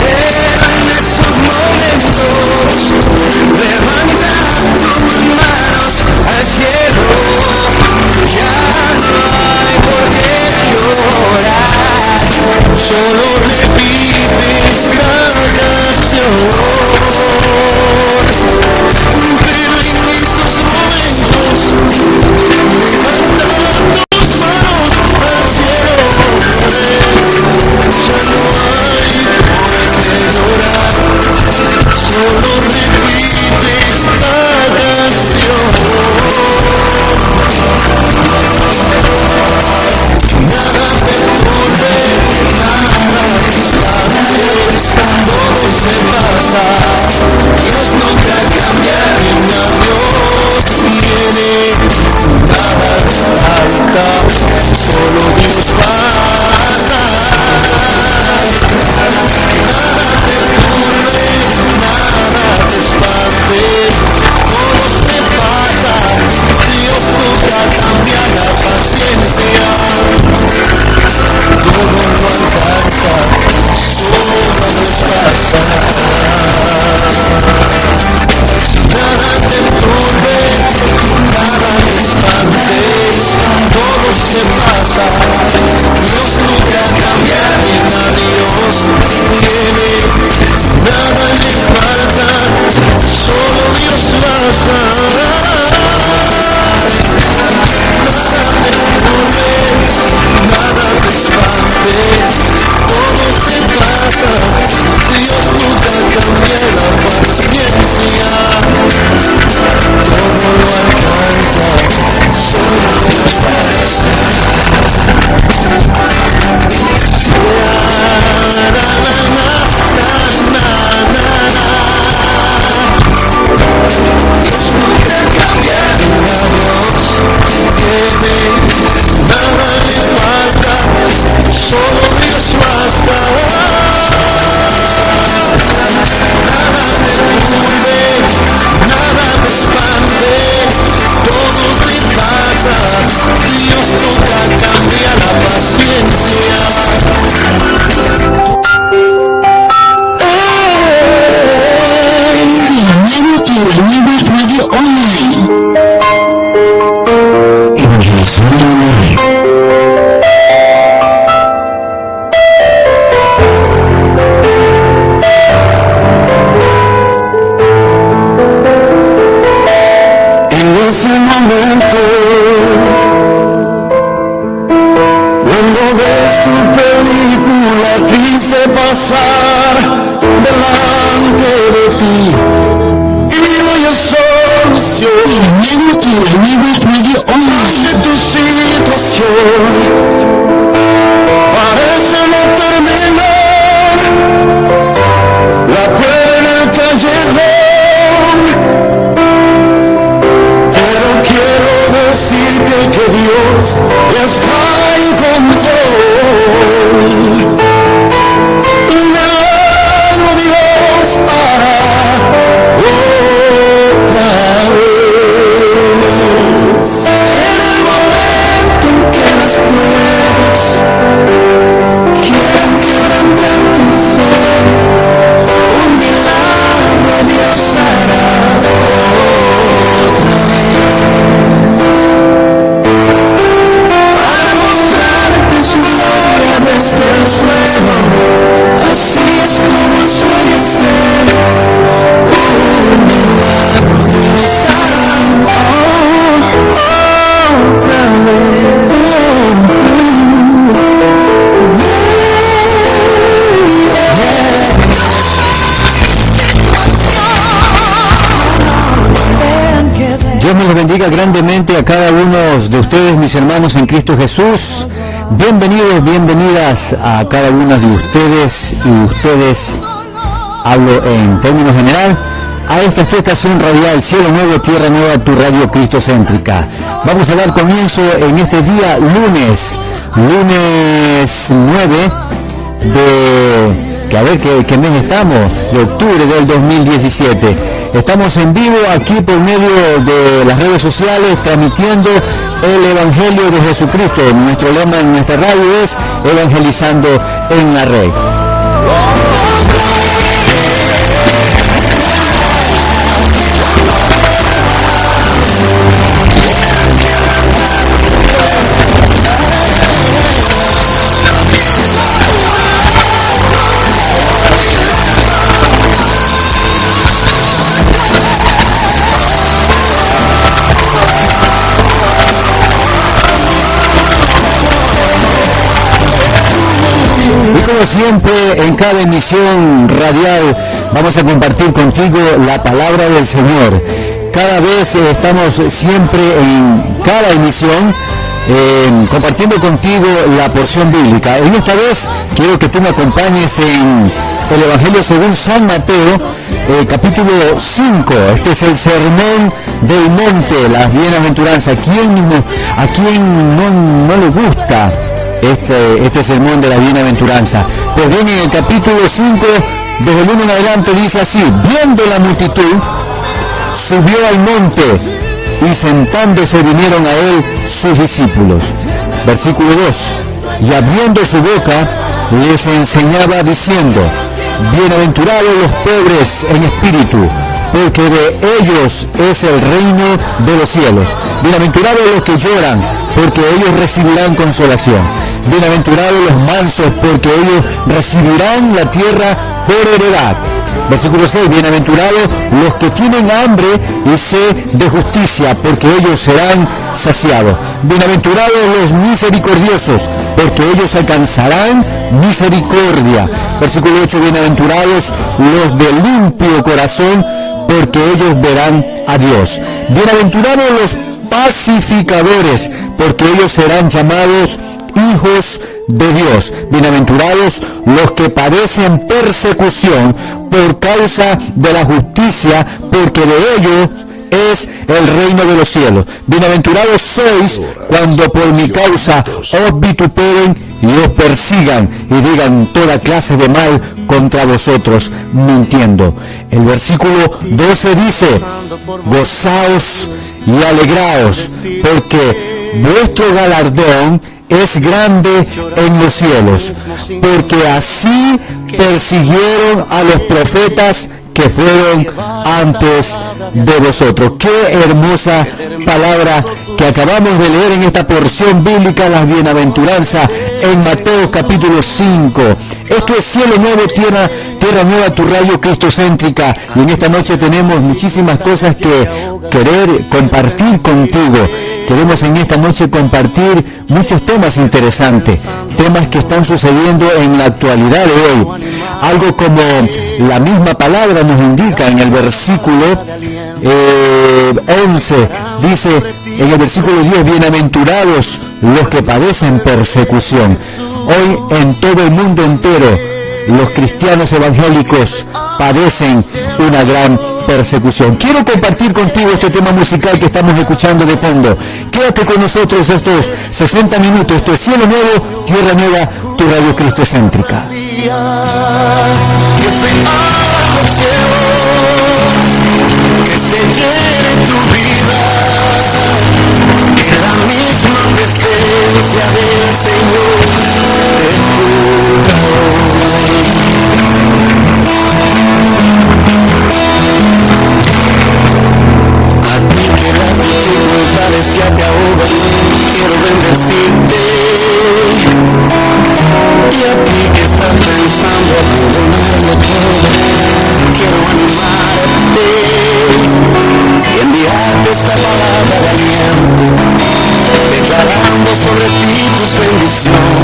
En esos momentos, levanta tus manos al cielo, ya no hay por qué llorar, solo repite esta canción. Pero en esos momentos, levanta tus manos al cielo, ya no hay por qué llorar, solo repite esta canción. Nada te turbe, nada te espantes, todo se pasa. Dios nunca cambia, niña, Dios viene. Nada te falta, solo Dios basta. Nada te turbe, nada te espantes, todo se pasa. Dios nunca cambia, la paciencia todo lo alcanza, solo Dios basta. Nada te turbe, nada te espantes, todo se pasa. Dios nunca cambia, ni a Dios viene. Nada le falta, solo Dios basta. Nada te turbe, nada te espante, todo se pasa. Dios nunca cambia, la paciencia todo lo alcanza, solo Dios basta. Dios nunca cambia, Dios viene, nada le falta, solo Dios basta. Nada te turbe, nada te espante, todo se pasa. Dios nunca cambia, la paciencia. Radio Online. Evangelización Online. En ese momento, cuando ves tu película triste pasar delante de ti y no hay solución Radio Online. de tu situación, parece no terminar, la prueba en el callejón. Pero quiero decirte que Dios está en control. Luego Dios hará otra vez. En el momento en que las pruebas quieran quebrantar tu fe, un milagro Dios hará otra vez. Para mostrarte su gloria desde el suelo, así es como suele ser. Un milagro Dios hará otra vez. Dios me los bendiga grandemente a cada uno de ustedes, mis hermanos en Cristo Jesús. Bienvenidos, bienvenidas a cada uno de ustedes y ustedes, hablo en términos general, a esta tu estación radial, Cielo Nuevo, Tierra Nueva, tu radio cristocéntrica. Vamos a dar comienzo en este día lunes 9 de... que a ver qué mes estamos, de octubre del 2017. Estamos en vivo aquí por medio de las redes sociales, transmitiendo el Evangelio de Jesucristo. Nuestro lema en nuestra radio es Evangelizando en la Red. Como siempre, en cada emisión radial vamos a compartir contigo la palabra del Señor. Cada vez estamos siempre en cada emisión compartiendo contigo la porción bíblica. En esta vez quiero que tú me acompañes en el Evangelio según San Mateo, capítulo 5. Este es el sermón del monte, las bienaventuranzas. ¿A quién no le gusta este sermón de la bienaventuranza? Pues bien, en el capítulo 5, desde el 1 en adelante, dice así: viendo la multitud, subió al monte, y sentándose vinieron a él sus discípulos. Versículo 2: y abriendo su boca, les enseñaba diciendo: bienaventurados los pobres en espíritu, porque de ellos es el reino de los cielos. Bienaventurados los que lloran, porque ellos recibirán consolación. Bienaventurados los mansos, porque ellos recibirán la tierra por heredad. Versículo 6: bienaventurados los que tienen hambre y sed de justicia, porque ellos serán saciados. Bienaventurados los misericordiosos, porque ellos alcanzarán misericordia. Versículo 8: bienaventurados los de limpio corazón, porque ellos verán a Dios. Bienaventurados los pacificadores, porque ellos serán llamados hijos de Dios. Bienaventurados los que padecen persecución por causa de la justicia, porque de ellos es el reino de los cielos. Bienaventurados sois cuando por mi causa os vituperen y os persigan y digan toda clase de mal contra vosotros, mintiendo. El versículo 12 dice: gozaos y alegraos, porque vuestro galardón es grande en los cielos, porque así persiguieron a los profetas que fueron antes de vosotros. Qué hermosa palabra que acabamos de leer en esta porción bíblica, las bienaventuranzas, en Mateo capítulo 5. Esto es Cielo Nuevo, Tierra Nueva, tu radio cristocéntrica, y en esta noche tenemos muchísimas cosas que querer compartir contigo. Queremos en esta noche compartir muchos temas interesantes, temas que están sucediendo en la actualidad de hoy. Algo como la misma palabra nos indica en el versículo 11, dice en el versículo 10: bienaventurados los que padecen persecución. Hoy en todo el mundo entero los cristianos evangélicos padecen una gran persecución. Quiero compartir contigo este tema musical que estamos escuchando de fondo. Quédate con nosotros estos 60 minutos. Esto es Cielo Nuevo, Tierra Nueva, tu radio cristocéntrica. Que se abran los cielos, que se llene tu vida, que la misma presencia del Señor te cubra hoy. A ti que las dificultades ya te ahogan, quiero bendecirte. Y a ti que estás pensando abandonarlo todo, quiero animarte y enviarte esta palabra de aliento, declarando sobre ti tus bendiciones.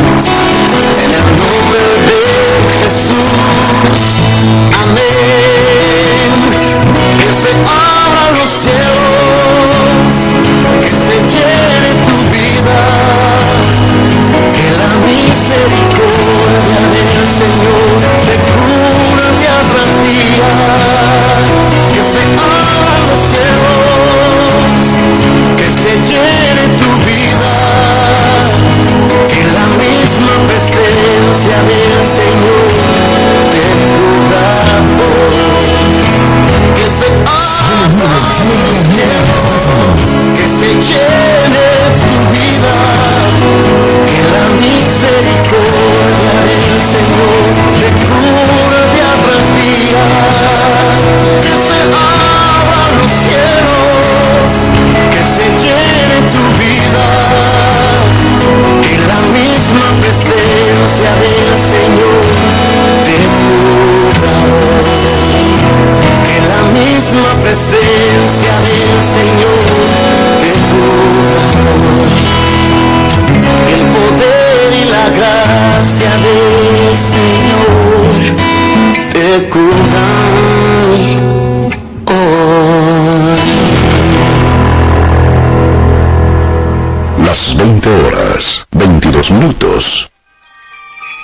minutos.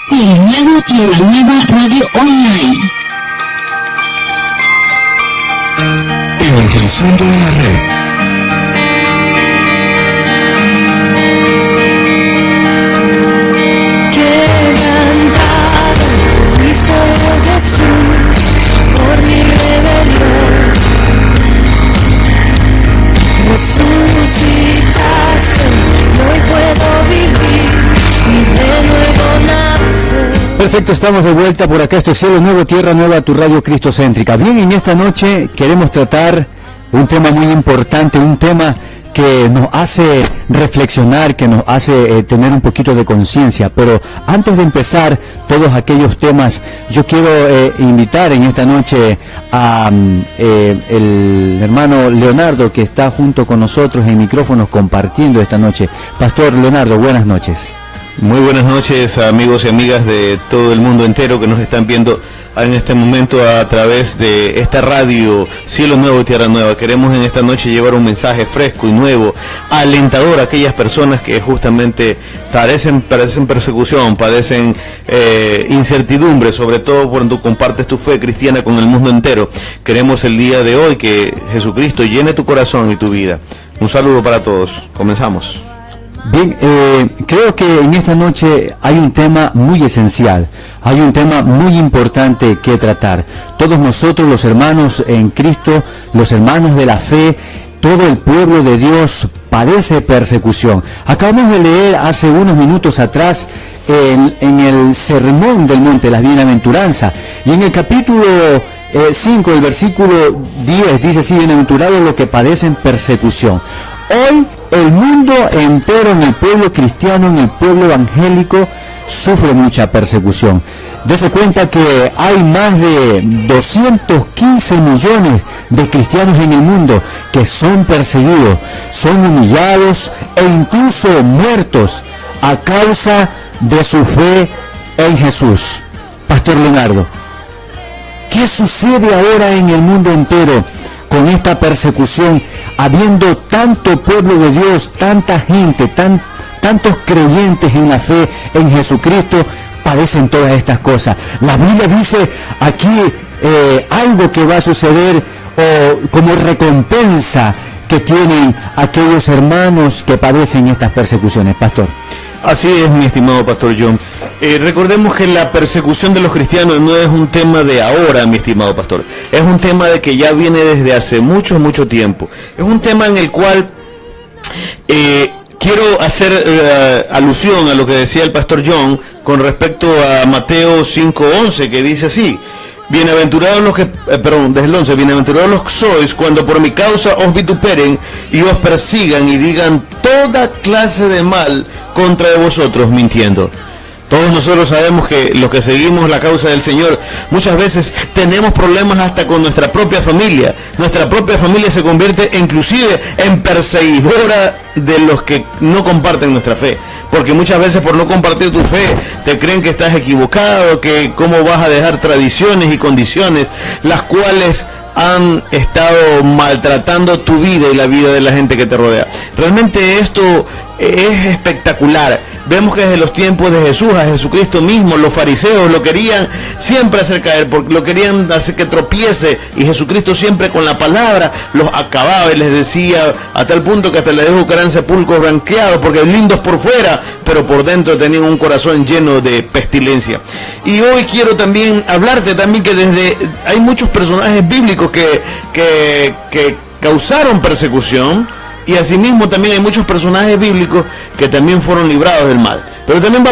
Cielo Nuevo, Tierra Nueva, Radio Online. Evangelizando en la red. Quebrantado fuiste Jesús por mi rebelión. Resucitaste, hoy puedo vivir y de nuevo nacer. Perfecto, estamos de vuelta por acá. Esto es Cielo Nuevo, Tierra Nueva, tu radio cristocéntrica. Bien, en esta noche queremos tratar un tema muy importante, un tema que nos hace reflexionar, que nos hace tener un poquito de conciencia. Pero antes de empezar todos aquellos temas, yo quiero invitar en esta noche a el hermano Leonardo, que está junto con nosotros en micrófonos compartiendo esta noche. Pastor Leonardo, buenas noches. Muy buenas noches, amigos y amigas de todo el mundo entero que nos están viendo en este momento a través de esta radio Cielo Nuevo y Tierra Nueva. Queremos en esta noche llevar un mensaje fresco y nuevo, alentador a aquellas personas que justamente padecen persecución, padecen incertidumbre, sobre todo cuando compartes tu fe cristiana con el mundo entero. Queremos el día de hoy que Jesucristo llene tu corazón y tu vida. Un saludo para todos. Comenzamos. Bien, creo que en esta noche hay un tema muy esencial, hay un tema muy importante que tratar. Todos nosotros, los hermanos en Cristo, los hermanos de la fe, todo el pueblo de Dios padece persecución. Acabamos de leer hace unos minutos atrás en el Sermón del Monte, las Bienaventuranzas, y en el capítulo 5, el versículo 10, dice así: bienaventurados los que padecen persecución. Hoy el mundo entero, en el pueblo cristiano, en el pueblo evangélico, sufre mucha persecución. Dese cuenta que hay más de 215 millones de cristianos en el mundo que son perseguidos, son humillados e incluso muertos a causa de su fe en Jesús. Pastor Leonardo, ¿qué sucede ahora en el mundo entero con esta persecución, habiendo tanto pueblo de Dios, tanta gente, tantos creyentes en la fe en Jesucristo, padecen todas estas cosas? La Biblia dice aquí algo que va a suceder o como recompensa que tienen aquellos hermanos que padecen estas persecuciones, pastor. Así es, mi estimado Pastor John. Recordemos que la persecución de los cristianos no es un tema de ahora, mi estimado pastor. Es un tema de que ya viene desde hace mucho tiempo. Es un tema en el cual quiero hacer alusión a lo que decía el Pastor John con respecto a Mateo 5:11, que dice así: bienaventurados los que, desde el 11, bienaventurados los que sois cuando por mi causa os vituperen y os persigan y digan toda clase de mal contra de vosotros mintiendo. Todos nosotros sabemos que los que seguimos la causa del Señor muchas veces tenemos problemas hasta con nuestra propia familia. Nuestra propia familia se convierte inclusive en perseguidora de los que no comparten nuestra fe. Porque muchas veces por no compartir tu fe te creen que estás equivocado, que cómo vas a dejar tradiciones y condiciones las cuales han estado maltratando tu vida y la vida de la gente que te rodea. Realmente esto es espectacular. Vemos que desde los tiempos de Jesús, a Jesucristo mismo, los fariseos lo querían siempre hacer caer, porque lo querían hacer que tropiece, y Jesucristo siempre con la palabra los acababa y les decía, a tal punto que hasta les dijo que eran sepulcros blanqueados, porque lindos por fuera, pero por dentro tenían un corazón lleno de pestilencia. Y hoy quiero también hablarte también que hay muchos personajes bíblicos que causaron persecución, y asimismo también hay muchos personajes bíblicos que también fueron librados del mal. Pero también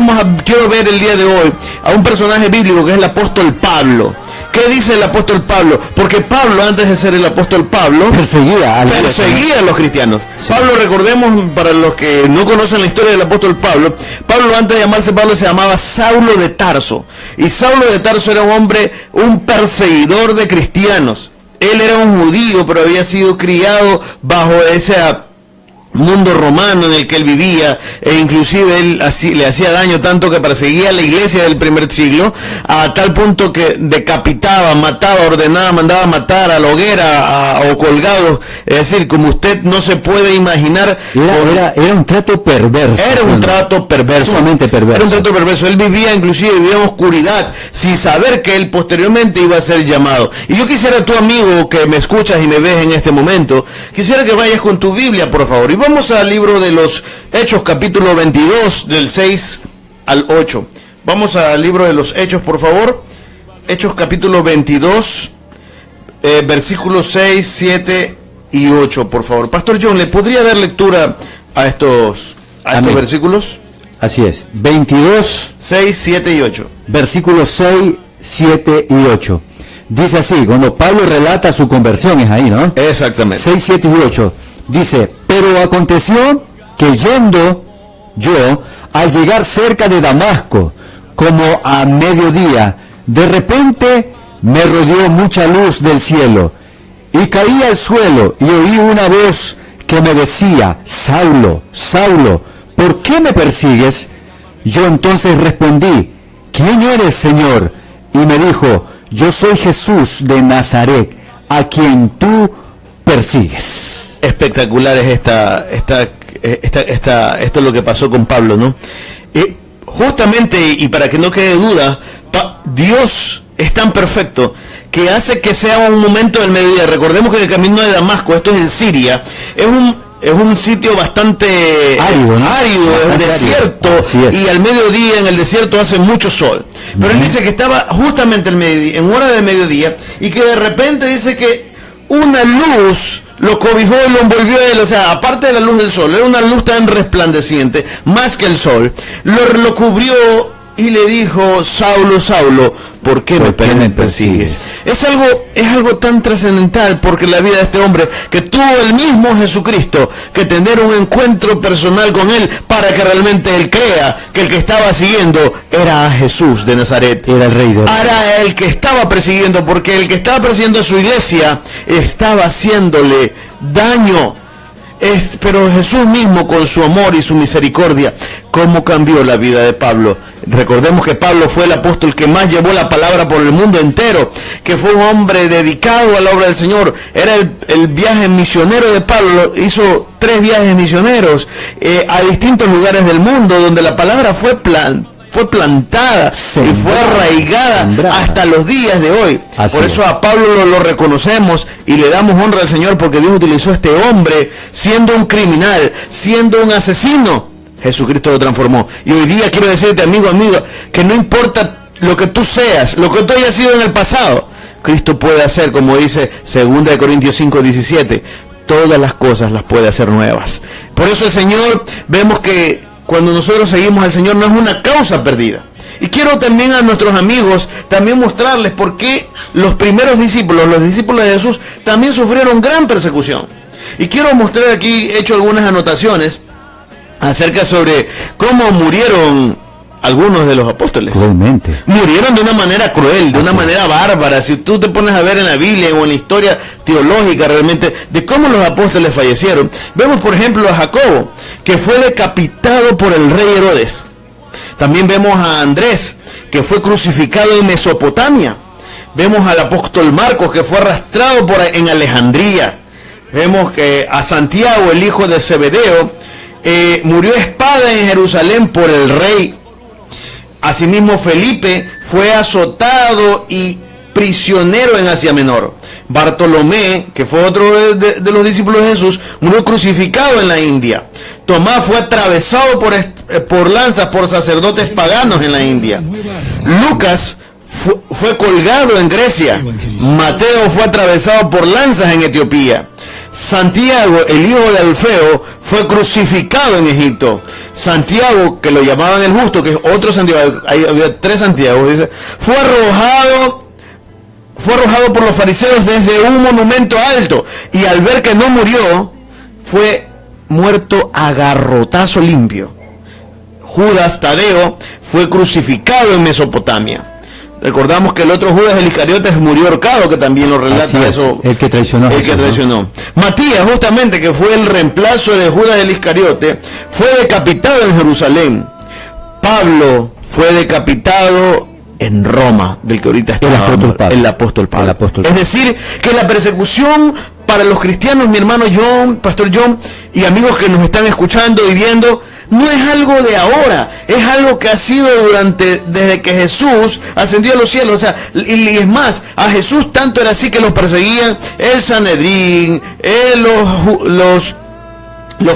quiero ver el día de hoy a un personaje bíblico que es el apóstol Pablo. ¿Qué dice el apóstol Pablo? Porque Pablo, antes de ser el apóstol Pablo, perseguía a los cristianos. Sí. Pablo, recordemos, para los que no conocen la historia del apóstol Pablo, Pablo antes de llamarse Pablo se llamaba Saulo de Tarso. Y Saulo de Tarso era un hombre, un perseguidor de cristianos. Él era un judío, pero había sido criado bajo mundo romano en el que él vivía, e inclusive él le hacía daño tanto que perseguía a la iglesia del primer siglo, a tal punto que decapitaba, mataba, ordenaba, mandaba matar a la hoguera o colgados. Es decir, como usted no se puede imaginar, era un trato perverso. Era un trato perverso. Sumamente perverso. Era un trato perverso. Él vivía en oscuridad, sin saber que él posteriormente iba a ser llamado. Y yo quisiera, tu amigo que me escuchas y me ves en este momento, quisiera que vayas con tu Biblia, por favor, y vamos al libro de los Hechos, capítulo 22, del 6 al 8. Vamos al libro de los Hechos, por favor. Hechos, capítulo 22, versículos 6, 7 y 8, por favor. Pastor John, ¿le podría dar lectura a estos versículos? Así es. 22, 6, 7 y 8. Versículos 6, 7 y 8. Dice así, cuando Pablo relata su conversión, es ahí, ¿no? Exactamente. 6, 7 y 8. Dice, pero aconteció que yendo yo, al llegar cerca de Damasco, como a mediodía, de repente me rodeó mucha luz del cielo, y caí al suelo, y oí una voz que me decía, Saulo, Saulo, ¿por qué me persigues? Yo entonces respondí, ¿quién eres, Señor? Y me dijo, yo soy Jesús de Nazaret, a quien tú persigues. Espectacular es esto es lo que pasó con Pablo, ¿no? Justamente, y para que no quede duda, Dios es tan perfecto que hace que sea un momento del mediodía. Recordemos que el camino de Damasco, esto es en Siria, es un sitio bastante árido, ¿no? Es un desierto, y al mediodía en el desierto hace mucho sol. Pero él dice que estaba justamente al mediodía, en hora de mediodía, y que de repente dice que una luz lo cobijó y lo envolvió a él. O sea, aparte de la luz del sol, era una luz tan resplandeciente, más que el sol, lo cubrió y le dijo, Saulo, Saulo, ¿por qué me persigues? Es algo tan trascendental, porque la vida de este hombre, que tuvo el mismo Jesucristo que tener un encuentro personal con él, para que realmente él crea que el que estaba siguiendo era a Jesús de Nazaret. Era el rey de Era el que estaba persiguiendo, porque el que estaba persiguiendo a su iglesia estaba haciéndole daño. Pero Jesús mismo, con su amor y su misericordia, cómo cambió la vida de Pablo. Recordemos que Pablo fue el apóstol que más llevó la palabra por el mundo entero, que fue un hombre dedicado a la obra del Señor. Era el viaje misionero de Pablo. Hizo 3 viajes misioneros a distintos lugares del mundo, donde la palabra fue plantada y fue arraigada hasta los días de hoy. Por eso a Pablo lo reconocemos y le damos honra al Señor, porque Dios utilizó a este hombre siendo un criminal, siendo un asesino. Jesucristo lo transformó. Y hoy día quiero decirte, amigo, amiga, que no importa lo que tú seas, lo que tú hayas sido en el pasado, Cristo puede hacer, como dice 2 Corintios 5, 17, todas las cosas las puede hacer nuevas. Por eso el Señor, vemos que cuando nosotros seguimos al Señor, no es una causa perdida. Y quiero también a nuestros amigos también mostrarles por qué los primeros discípulos, los discípulos de Jesús, también sufrieron gran persecución. Y quiero mostrar aquí, he hecho algunas anotaciones acerca sobre cómo murieron algunos de los apóstoles. Cruelmente. Murieron de una manera cruel, de una manera bárbara. Si tú te pones a ver en la Biblia o en la historia teológica realmente de cómo los apóstoles fallecieron, vemos por ejemplo a Jacobo, que fue decapitado por el rey Herodes. También vemos a Andrés, que fue crucificado en Mesopotamia. Vemos al apóstol Marcos, que fue arrastrado en Alejandría. Vemos que a Santiago, el hijo de Zebedeo, murió a espada en Jerusalén por el rey. Asimismo, Felipe fue azotado y prisionero en Asia Menor. Bartolomé, que fue otro de los discípulos de Jesús, murió crucificado en la India. Tomás fue atravesado por lanzas por sacerdotes paganos en la India. Lucas fue colgado en Grecia. Mateo fue atravesado por lanzas en Etiopía. Santiago, el hijo de Alfeo, fue crucificado en Egipto. Santiago, que lo llamaban el justo, que es otro Santiago, había 3 Santiagos, dice, fue arrojado por los fariseos desde un monumento alto, y al ver que no murió, fue muerto a garrotazo limpio. Judas Tadeo fue crucificado en Mesopotamia. Recordamos que el otro Judas, el Iscariote, murió ahorcado, que también lo relata eso. El que traicionó. El que traicionó. Matías, justamente, que fue el reemplazo de Judas el Iscariote, fue decapitado en Jerusalén. Pablo fue decapitado en Roma, del que ahorita está el apóstol Pablo. Es decir, que la persecución para los cristianos, mi hermano John, Pastor John, y amigos que nos están escuchando y viendo, no es algo de ahora, es algo que ha sido desde que Jesús ascendió a los cielos. O sea, y es más, a Jesús tanto era así que los perseguían el Sanedrín, los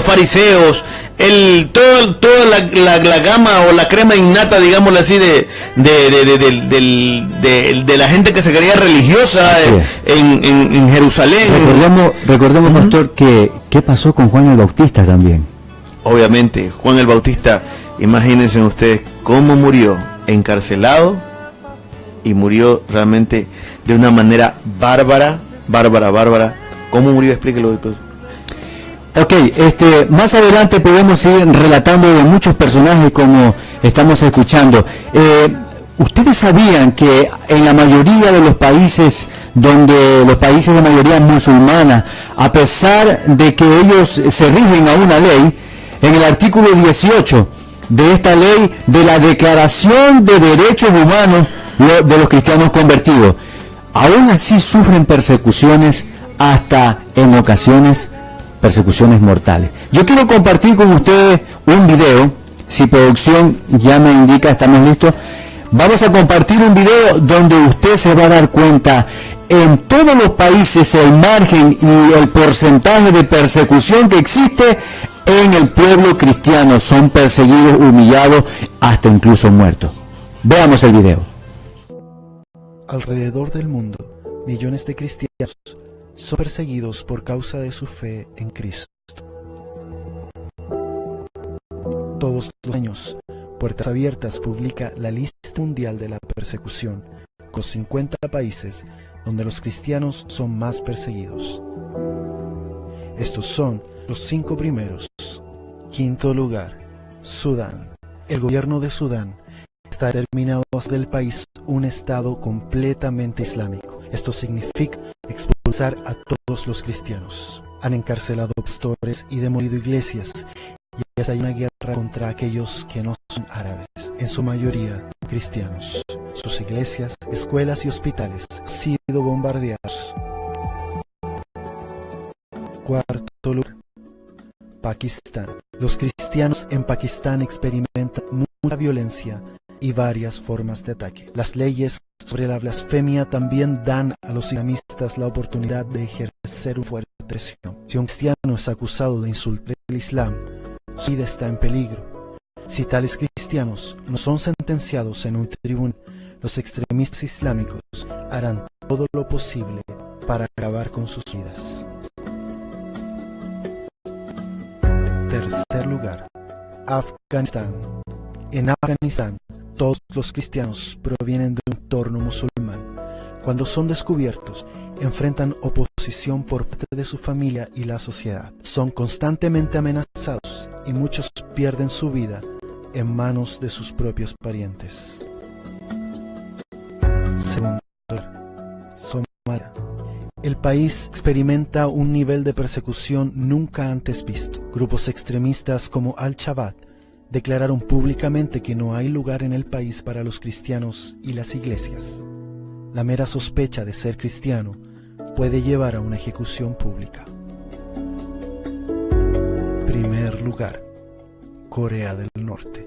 fariseos, toda la gama o la crema innata, digámoslo así, de la gente que se creía religiosa en Jerusalén. Recordemos, pastor, que qué pasó con Juan el Bautista también. Obviamente, Juan el Bautista, imagínense ustedes cómo murió, encarcelado, y murió realmente de una manera bárbara. ¿Cómo murió? Explíquelo después. Ok, más adelante podemos ir relatando de muchos personajes como estamos escuchando. ¿Ustedes sabían que en la mayoría de los países de mayoría musulmana, a pesar de que ellos se rigen a una ley, en el artículo 18 de esta ley de la Declaración de Derechos Humanos de los cristianos convertidos, aún así sufren persecuciones, hasta en ocasiones persecuciones mortales? Yo quiero compartir con ustedes un video. Si producción ya me indica, estamos listos. Vamos a compartir un video donde usted se va a dar cuenta en todos los países el margen y el porcentaje de persecución que existe en el pueblo cristiano. Son perseguidos, humillados, hasta incluso muertos. Veamos el video. Alrededor del mundo, millones de cristianos son perseguidos por causa de su fe en Cristo. Todos los años, Puertas Abiertas publica la lista mundial de la persecución, con 50 países donde los cristianos son más perseguidos. Estos son los 5 primeros. Quinto lugar, Sudán. El gobierno de Sudán está determinado a hacer del país un estado completamente islámico. Esto significa expulsar a todos los cristianos. Han encarcelado pastores y demolido iglesias, y hay una guerra contra aquellos que no son árabes, en su mayoría cristianos. Sus iglesias, escuelas y hospitales han sido bombardeados. Cuarto lugar, Pakistán. Los cristianos en Pakistán experimentan mucha violencia y varias formas de ataque. Las leyes sobre la blasfemia también dan a los islamistas la oportunidad de ejercer una fuerte presión. Si un cristiano es acusado de insultar el Islam, su vida está en peligro. Si tales cristianos no son sentenciados en un tribunal, los extremistas islámicos harán todo lo posible para acabar con sus vidas. Tercer lugar, Afganistán. En Afganistán, todos los cristianos provienen de un entorno musulmán. Cuando son descubiertos, enfrentan oposición por parte de su familia y la sociedad. Son constantemente amenazados y muchos pierden su vida en manos de sus propios parientes. Segundo, Somalia. El país experimenta un nivel de persecución nunca antes visto. Grupos extremistas como Al-Shabaab declararon públicamente que no hay lugar en el país para los cristianos y las iglesias. La mera sospecha de ser cristiano puede llevar a una ejecución pública. Primer lugar, Corea del Norte.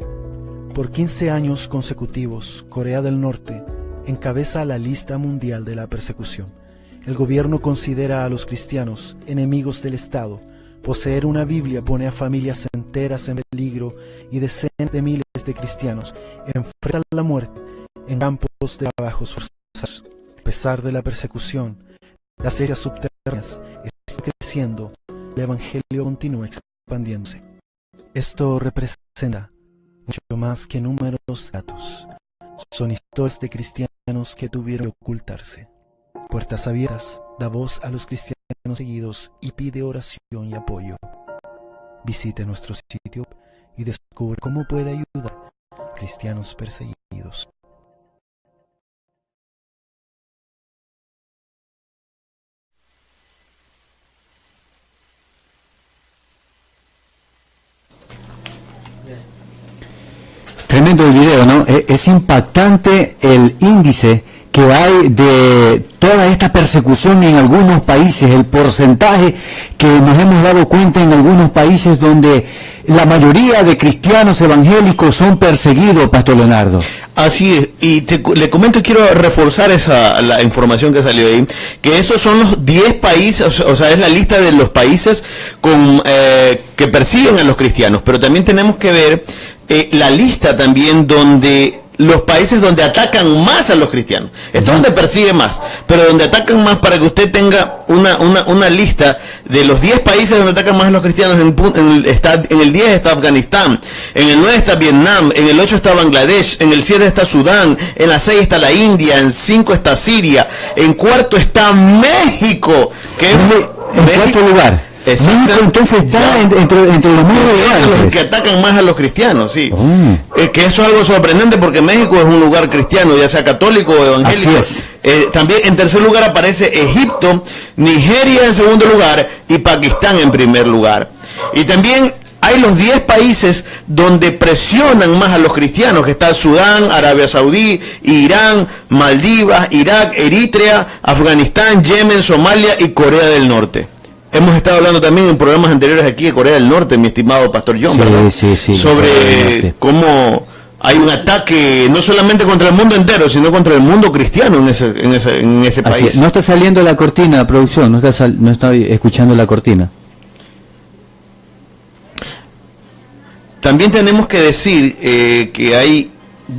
Por 15 años consecutivos, Corea del Norte encabeza la lista mundial de la persecución. El gobierno considera a los cristianos enemigos del Estado. Poseer una Biblia pone a familias enteras en peligro y decenas de miles de cristianos enfrentan la muerte en campos de trabajos forzados. A pesar de la persecución, las iglesias subterráneas están creciendo y el evangelio continúa expandiéndose. Esto representa mucho más que números datos. Son historias de cristianos que tuvieron que ocultarse. Puertas Abiertas da voz a los cristianos seguidos y pide oración y apoyo. Visite nuestro sitio y descubre cómo puede ayudar a cristianos perseguidos. video, ¿no? Es impactante el índice que hay de toda esta persecución en algunos países, el porcentaje que nos hemos dado cuenta en algunos países donde la mayoría de cristianos evangélicos son perseguidos, Pastor Leonardo. Así es, y le comento y quiero reforzar la información que salió ahí, que esos son los 10 países, o sea, es la lista de los países que persiguen a los cristianos, pero también tenemos que ver la lista también donde los países donde atacan más a los cristianos. Esto es donde persigue más, pero donde atacan más, para que usted tenga una lista de los 10 países donde atacan más a los cristianos. En el 10 está Afganistán, en el 9 está Vietnam, en el 8 está Bangladesh, en el 7 está Sudán, en la 6 está la India, en 5 está Siria, en cuarto está México, que es en cuarto lugar. México entonces está entre los más relevantes, los que atacan más a los cristianos, sí. Que eso es algo sorprendente, porque México es un lugar cristiano, ya sea católico o evangélico. Así es. También en tercer lugar aparece Egipto, Nigeria en segundo lugar y Pakistán en primer lugar. Y también hay los 10 países donde presionan más a los cristianos, que está Sudán, Arabia Saudí, Irán, Maldivas, Irak, Eritrea, Afganistán, Yemen, Somalia y Corea del Norte. Hemos estado hablando también en programas anteriores aquí de Corea del Norte, mi estimado Pastor John, ¿verdad? Sí, sobre cómo hay un ataque no solamente contra el mundo entero, sino contra el mundo cristiano en ese país. No está saliendo la cortina, producción, no está escuchando la cortina. También tenemos que decir que hay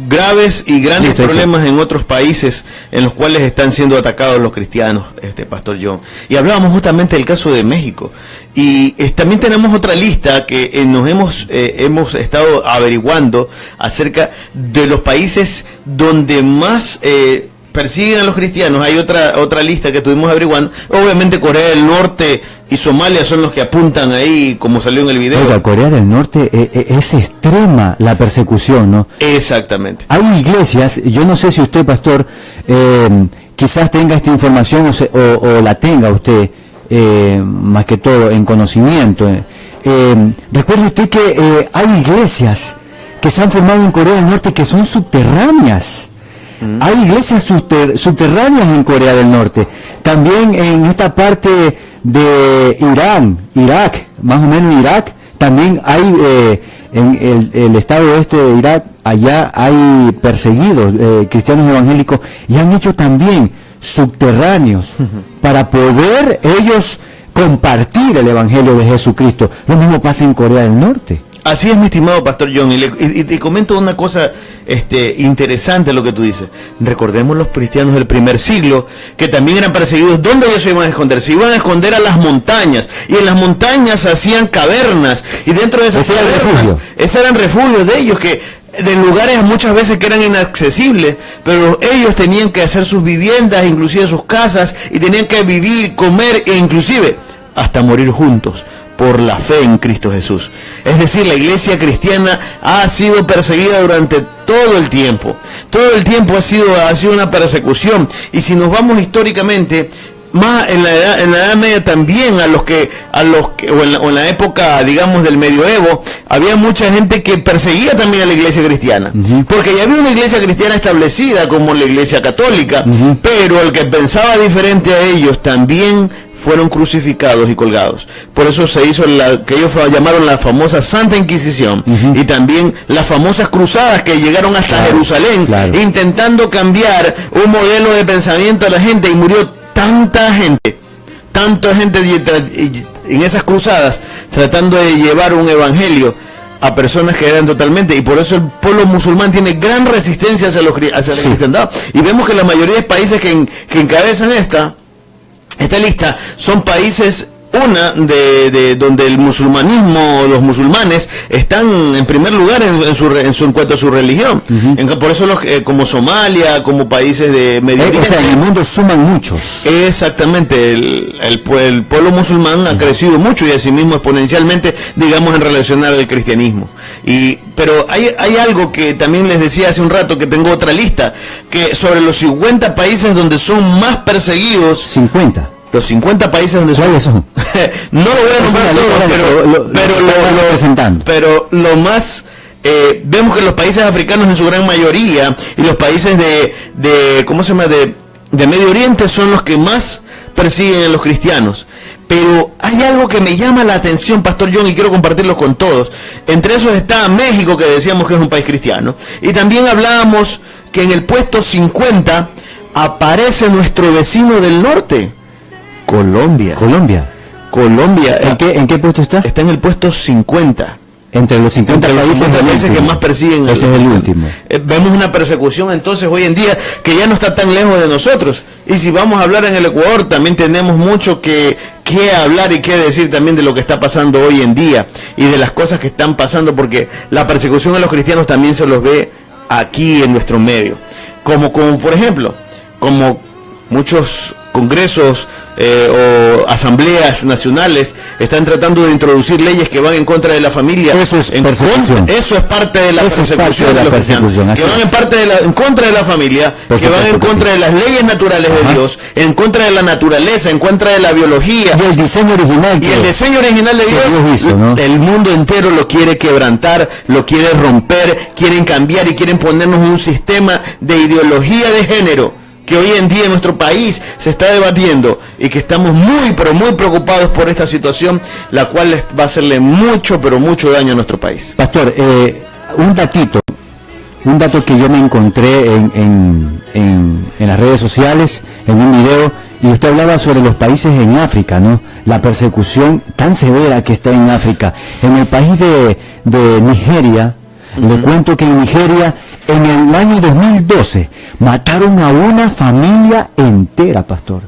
graves y grandes problemas en otros países en los cuales están siendo atacados los cristianos, Pastor John. Y hablábamos justamente del caso de México. Y también tenemos otra lista que nos hemos estado averiguando acerca de los países donde más persiguen a los cristianos. Hay otra lista que estuvimos averiguando. Obviamente Corea del Norte y Somalia son los que apuntan ahí, como salió en el video. Oiga, Corea del Norte es extrema la persecución, ¿no? Exactamente. Hay iglesias, yo no sé si usted, pastor, quizás tenga esta información o la tenga usted, más que todo en conocimiento. Recuerde usted que hay iglesias que se han formado en Corea del Norte que son subterráneas. Hay iglesias subterráneas en Corea del Norte. También en esta parte de Irak, más o menos Irak, también hay, en el estado este de Irak, allá hay perseguidos cristianos evangélicos, y han hecho también subterráneos para poder ellos compartir el evangelio de Jesucristo. Lo mismo pasa en Corea del Norte. Así es, mi estimado Pastor John, y te comento una cosa interesante lo que tú dices. Recordemos los cristianos del primer siglo, que también eran perseguidos. ¿Dónde ellos se iban a esconder? Se iban a esconder a las montañas, y en las montañas hacían cavernas, y dentro de esas cavernas, esos eran refugios de ellos, que de lugares muchas veces que eran inaccesibles, pero ellos tenían que hacer sus viviendas, inclusive sus casas, y tenían que vivir, comer e inclusive hasta morir juntos por la fe en Cristo Jesús. Es decir, la iglesia cristiana ha sido perseguida durante todo el tiempo. Todo el tiempo ha sido una persecución. Y si nos vamos históricamente, más en la Edad Media también, o en la época, digamos, del medioevo, había mucha gente que perseguía también a la iglesia cristiana. Porque ya había una iglesia cristiana establecida como la iglesia católica, pero el que pensaba diferente a ellos también fueron crucificados y colgados. Por eso se hizo que ellos llamaron la famosa Santa Inquisición, y también las famosas cruzadas que llegaron hasta Jerusalén, intentando cambiar un modelo de pensamiento a la gente, y murió tanta gente en esas cruzadas, tratando de llevar un evangelio a personas que eran totalmente, y por eso el pueblo musulmán tiene gran resistencia hacia la cristiandad. Y vemos que la mayoría de países que encabezan esta lista son países donde el musulmanismo, los musulmanes están en primer lugar en cuanto a su religión. Por eso como Somalia, como países de Medio Oriente, o sea, en el mundo suman muchos. Exactamente, el pueblo musulmán ha crecido mucho, y asimismo exponencialmente, digamos, en relación al cristianismo. Pero hay algo que también les decía hace un rato, que tengo otra lista, que sobre los 50 países donde son más perseguidos. 50. Los 50 países donde son. No lo voy a nombrar todos, pero lo más vemos que los países africanos en su gran mayoría y los países de ¿cómo se llama? De Medio Oriente son los que más persiguen a los cristianos. Pero hay algo que me llama la atención, Pastor John, y quiero compartirlo con todos. Entre esos está México, que decíamos que es un país cristiano. Y también hablábamos que en el puesto 50 aparece nuestro vecino del norte, Colombia. Colombia. ¿En qué puesto está? Está en el puesto 50. Entre los 50 países que más persiguen. Ese es el último. Vemos una persecución entonces hoy en día que ya no está tan lejos de nosotros. Y si vamos a hablar en el Ecuador, también tenemos mucho que hablar y que decir también de lo que está pasando hoy en día y de las cosas que están pasando, porque la persecución a los cristianos también se los ve aquí en nuestro medio. Como por ejemplo, como muchos congresos o asambleas nacionales están tratando de introducir leyes que van en contra de la familia. Eso es persecución. Eso es parte de la persecución de los cristianos, que van en contra de la familia, que van en contra de las leyes naturales de Dios, en contra de la naturaleza, en contra de la biología. Y el diseño original. Y el diseño original de Dios hizo, ¿no? El mundo entero lo quiere quebrantar, lo quiere romper, quieren cambiar y quieren ponernos un sistema de ideología de género que hoy en día en nuestro país se está debatiendo y que estamos muy preocupados por esta situación, la cual va a hacerle mucho daño a nuestro país. Pastor, un dato que yo me encontré en las redes sociales, en un video, y usted hablaba sobre los países en África, ¿no? La persecución tan severa que está en África. En el país de Nigeria, le cuento que en Nigeria, en el año 2012, mataron a una familia entera, pastor.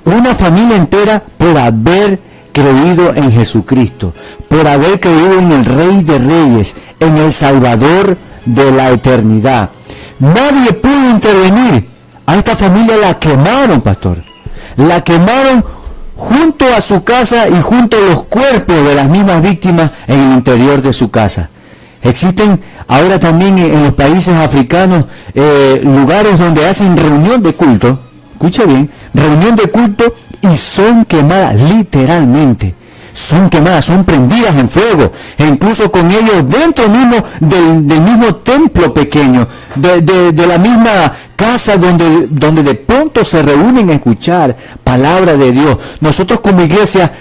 Una familia entera por haber creído en Jesucristo, por haber creído en el Rey de Reyes, en el Salvador de la eternidad. Nadie pudo intervenir. A esta familia la quemaron, pastor. La quemaron junto a su casa y junto a los cuerpos de las mismas víctimas en el interior de su casa. Existen ahora también en los países africanos lugares donde hacen reunión de culto, escucha bien, reunión de culto, y son quemadas, literalmente, son quemadas, son prendidas en fuego, e incluso con ellos dentro mismo del mismo templo pequeño, de la misma casa donde de pronto se reúnen a escuchar palabra de Dios. Nosotros como iglesia,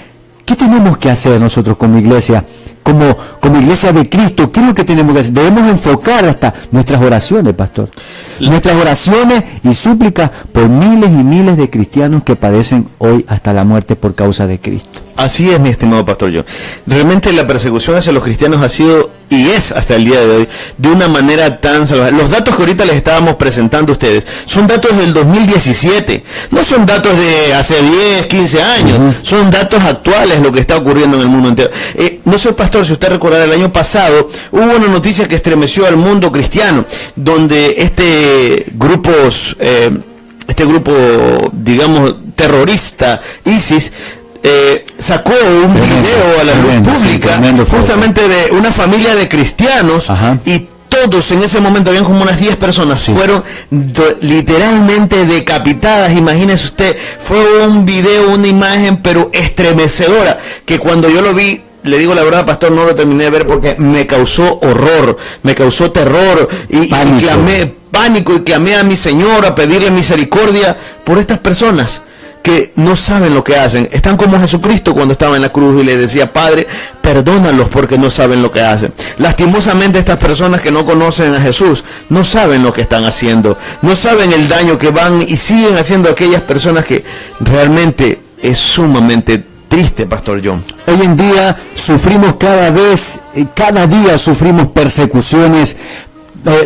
¿qué tenemos que hacer nosotros como iglesia? Como iglesia de Cristo, ¿qué es lo que tenemos que hacer? Debemos enfocar hasta nuestras oraciones, pastor. Nuestras oraciones y súplicas por miles y miles de cristianos que padecen hoy hasta la muerte por causa de Cristo. Así es, mi estimado pastor John. Realmente la persecución hacia los cristianos ha sido y es hasta el día de hoy de una manera tan salvaje. Los datos que ahorita les estábamos presentando a ustedes son datos del 2017, no son datos de hace 10, 15 años, son datos actuales lo que está ocurriendo en el mundo entero. No sé, pastor, si usted recordará, el año pasado hubo una noticia que estremeció al mundo cristiano, donde este grupo, digamos, terrorista, ISIS, sacó un video a la luz pública, justamente de una familia de cristianos, y todos en ese momento, habían como unas 10 personas, fueron literalmente decapitadas. Imagínese usted, fue un video, una imagen, pero estremecedora, que cuando yo lo vi, le digo la verdad, pastor, no lo terminé de ver porque me causó horror, me causó terror, y clamé pánico, y clamé a mi Señor a pedirle misericordia por estas personas que no saben lo que hacen. Están como Jesucristo cuando estaba en la cruz y le decía: Padre, perdónalos porque no saben lo que hacen. Lastimosamente, estas personas que no conocen a Jesús no saben lo que están haciendo, no saben el daño que van y siguen haciendo a aquellas personas, que realmente es sumamente triste, pastor John. Hoy en día sufrimos cada día sufrimos persecuciones,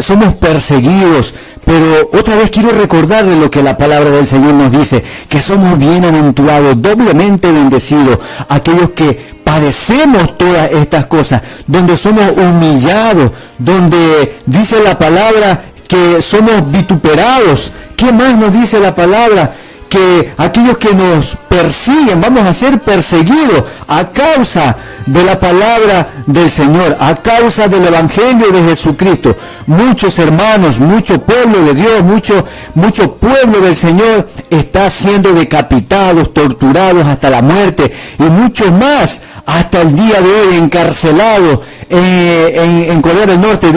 somos perseguidos, pero otra vez quiero recordarle lo que la palabra del Señor nos dice, que somos bienaventurados, doblemente bendecidos, aquellos que padecemos todas estas cosas, donde somos humillados, donde dice la palabra que somos vituperados. ¿Qué más nos dice la palabra? que aquellos que nos persiguen, vamos a ser perseguidos a causa de la palabra del Señor, a causa del Evangelio de Jesucristo. Muchos hermanos, mucho pueblo de Dios, mucho pueblo del Señor está siendo decapitados, torturados hasta la muerte, y muchos más hasta el día de hoy encarcelados. En Corea del Norte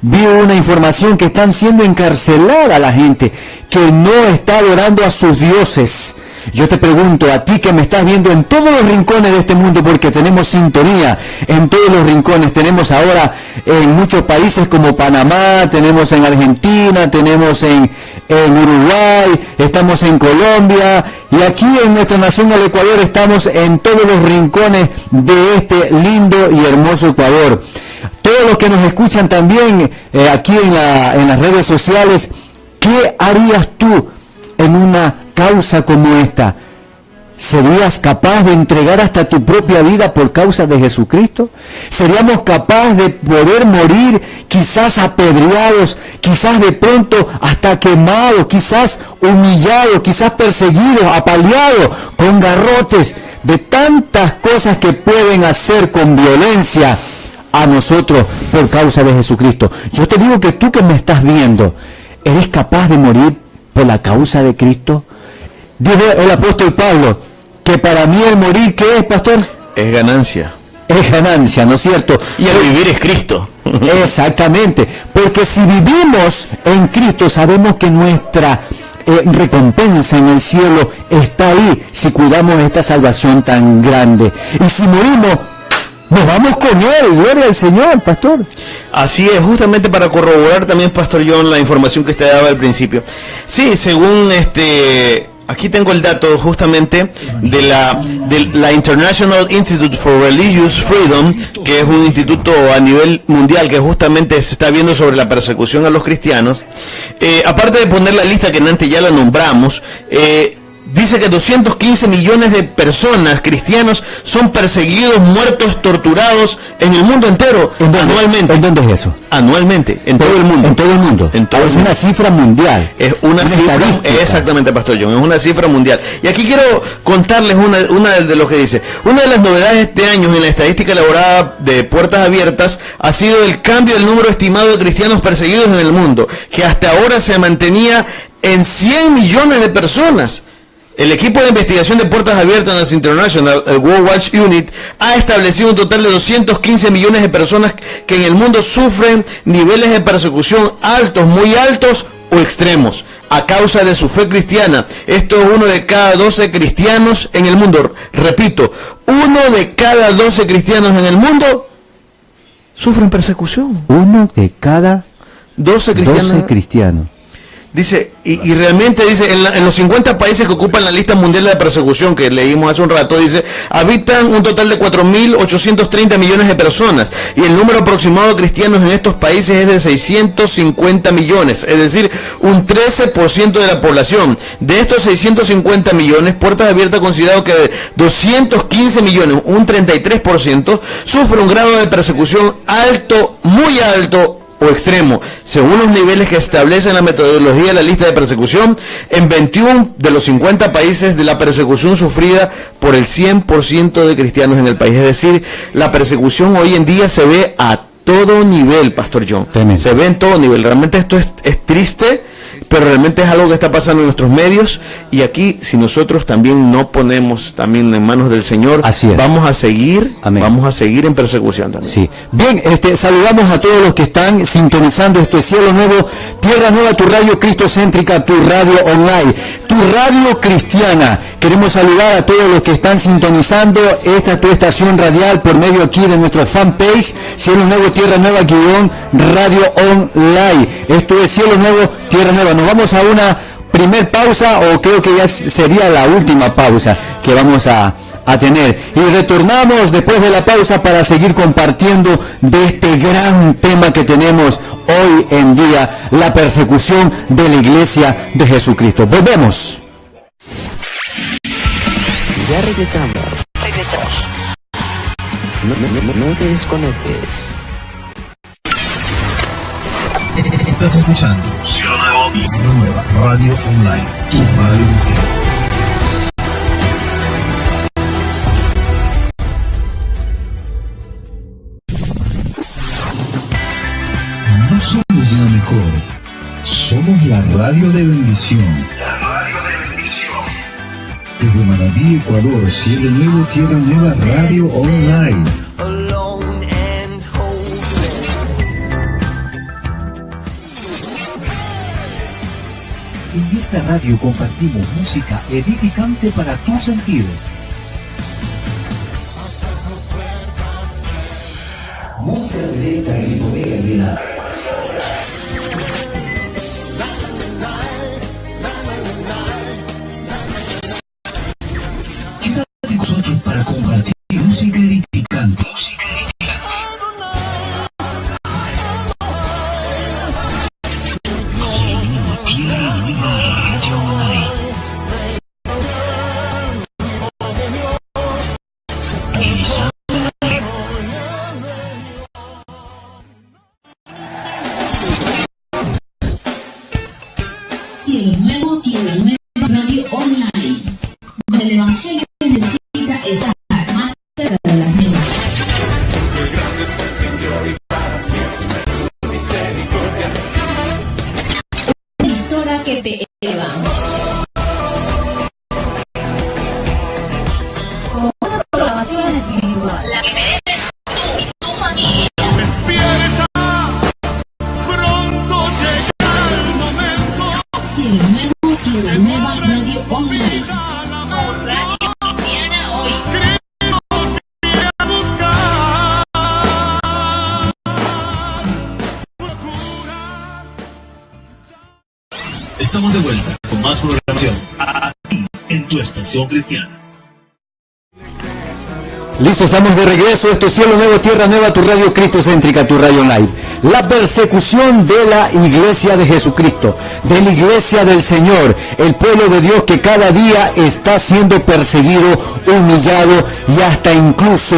vi una información que están siendo encarcelada la gente que no está adorando a sus dioses. Yo te pregunto, a ti que me estás viendo en todos los rincones de este mundo, porque tenemos sintonía en todos los rincones, tenemos ahora en muchos países como Panamá, tenemos en Argentina, tenemos en Uruguay, estamos en Colombia, y aquí en nuestra nación, el Ecuador, estamos en todos los rincones de este lindo y hermoso Ecuador. Todos los que nos escuchan también aquí en las redes sociales, ¿qué harías tú en una causa como esta? ¿Serías capaz de entregar hasta tu propia vida por causa de Jesucristo? ¿Seríamos capaces de poder morir quizás apedreados, quizás de pronto hasta quemados, quizás humillados, quizás perseguidos, apaleados, con garrotes, de tantas cosas que pueden hacer con violencia a nosotros por causa de Jesucristo? Yo te digo que tú que me estás viendo, ¿eres capaz de morir por la causa de Cristo? Dijo el apóstol Pablo que para mí el morir, ¿qué es, pastor? Es ganancia. Es ganancia, ¿no es cierto? Y el vivir es Cristo. Exactamente, porque si vivimos en Cristo, sabemos que nuestra recompensa en el cielo está ahí, si cuidamos esta salvación tan grande. Y si morimos, nos vamos con Él, gloria al Señor, pastor. Así es, justamente para corroborar también, Pastor John, la información que usted daba al principio. Sí, según aquí tengo el dato justamente de la International Institute for Religious Freedom, que es un instituto a nivel mundial que justamente se está viendo sobre la persecución a los cristianos. Aparte de poner la lista que antes ya la nombramos, dice que 215 millones de personas, cristianos, son perseguidos, muertos, torturados en el mundo entero anualmente. ¿En dónde es eso? Anualmente, en todo el mundo. En todo el mundo. Es una cifra mundial. Es una cifra, exactamente, Pastor John, es una cifra mundial. Y aquí quiero contarles una de lo que dice. Una de las novedades de este año en la estadística elaborada de Puertas Abiertas ha sido el cambio del número estimado de cristianos perseguidos en el mundo, que hasta ahora se mantenía en 100 millones de personas. El equipo de investigación de Puertas Abiertas International, el World Watch Unit, ha establecido un total de 215 millones de personas que en el mundo sufren niveles de persecución altos, muy altos o extremos, a causa de su fe cristiana. Esto es 1 de cada 12 cristianos en el mundo. Repito, 1 de cada 12 cristianos en el mundo sufren persecución. 1 de cada 12 cristianos. Dice, y realmente dice, en los 50 países que ocupan la lista mundial de persecución que leímos hace un rato, dice, habitan un total de 4.830 millones de personas, y el número aproximado de cristianos en estos países es de 650 millones, es decir, un 13% de la población. De estos 650 millones, Puertas Abiertas ha considerado que 215 millones, un 33%, sufre un grado de persecución alto, muy alto, o extremo, según los niveles que establece la metodología de la lista de persecución, en 21 de los 50 países de la persecución sufrida por el 100% de cristianos en el país. Es decir, la persecución hoy en día se ve a todo nivel, Pastor John. Tremendo. Se ve en todo nivel. Realmente esto es triste, pero realmente es algo que está pasando en nuestros medios, y aquí, si nosotros también no ponemos también en manos del Señor, vamos a seguir, en persecución también. Sí. Bien, saludamos a todos los que están sintonizando este Cielo Nuevo, Tierra Nueva, tu radio cristocéntrica, tu radio online, tu radio cristiana. Queremos saludar a todos los que están sintonizando esta tu estación radial por medio aquí de nuestra fanpage, Cielo Nuevo, Tierra Nueva, radio online. Esto es Cielo Nuevo, Tierra Nueva. Nos vamos a una primer pausa, o creo que ya sería la última pausa que vamos a tener, y retornamos después de la pausa para seguir compartiendo de este gran tema que tenemos hoy en día, la persecución de la iglesia de Jesucristo. Volvemos. Ya regresamos. No te desconectes. Estás escuchando Cielo Nuevo, Radio Online, tu radio. Somos la radio de bendición. Desde Manabí, Ecuador, Cielo Nuevo, Tierra Nueva, Radio Online. En esta radio compartimos música edificante para tu sentido. Música directa y legalidad. Quédate con nosotros para compartir música edificante. Cielo Nuevo, Tierra Nueva, Radio Online. Donde el Evangelio necesita estar más cerca de la gente. Una emisora que te eleva. Con una programación espiritual. La que mereces tú y tu familia. Cielo Nuevo, Tierra Nueva, Radio Online. Tu radio cristiana hoy. Estamos de vuelta con más programación aquí en tu estación cristiana. Listo, estamos de regreso. Esto es Cielo Nuevo, Tierra Nueva, tu radio cristocéntrica, tu radio live. La persecución de la iglesia de Jesucristo, de la iglesia del Señor, el pueblo de Dios que cada día está siendo perseguido, humillado y hasta incluso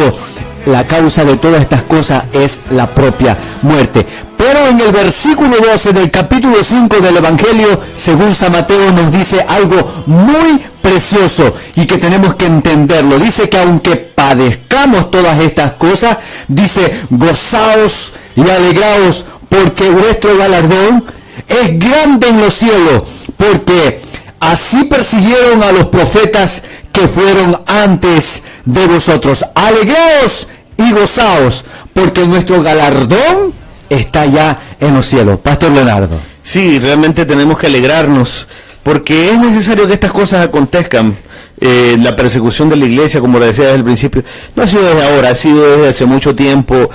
la causa de todas estas cosas es la propia muerte. Pero en el versículo 12 del capítulo 5 del Evangelio según San Mateo nos dice algo muy precioso y que tenemos que entenderlo. Dice que aunque padezcamos todas estas cosas, dice, gozaos y alegraos porque vuestro galardón es grande en los cielos, porque así persiguieron a los profetas que fueron antes de vosotros. Alegraos y gozaos porque nuestro galardón está ya en los cielos. Pastor Leonardo. Sí, realmente tenemos que alegrarnos, porque es necesario que estas cosas acontezcan. La persecución de la iglesia, como lo decía desde el principio, no ha sido desde ahora, ha sido desde hace mucho tiempo.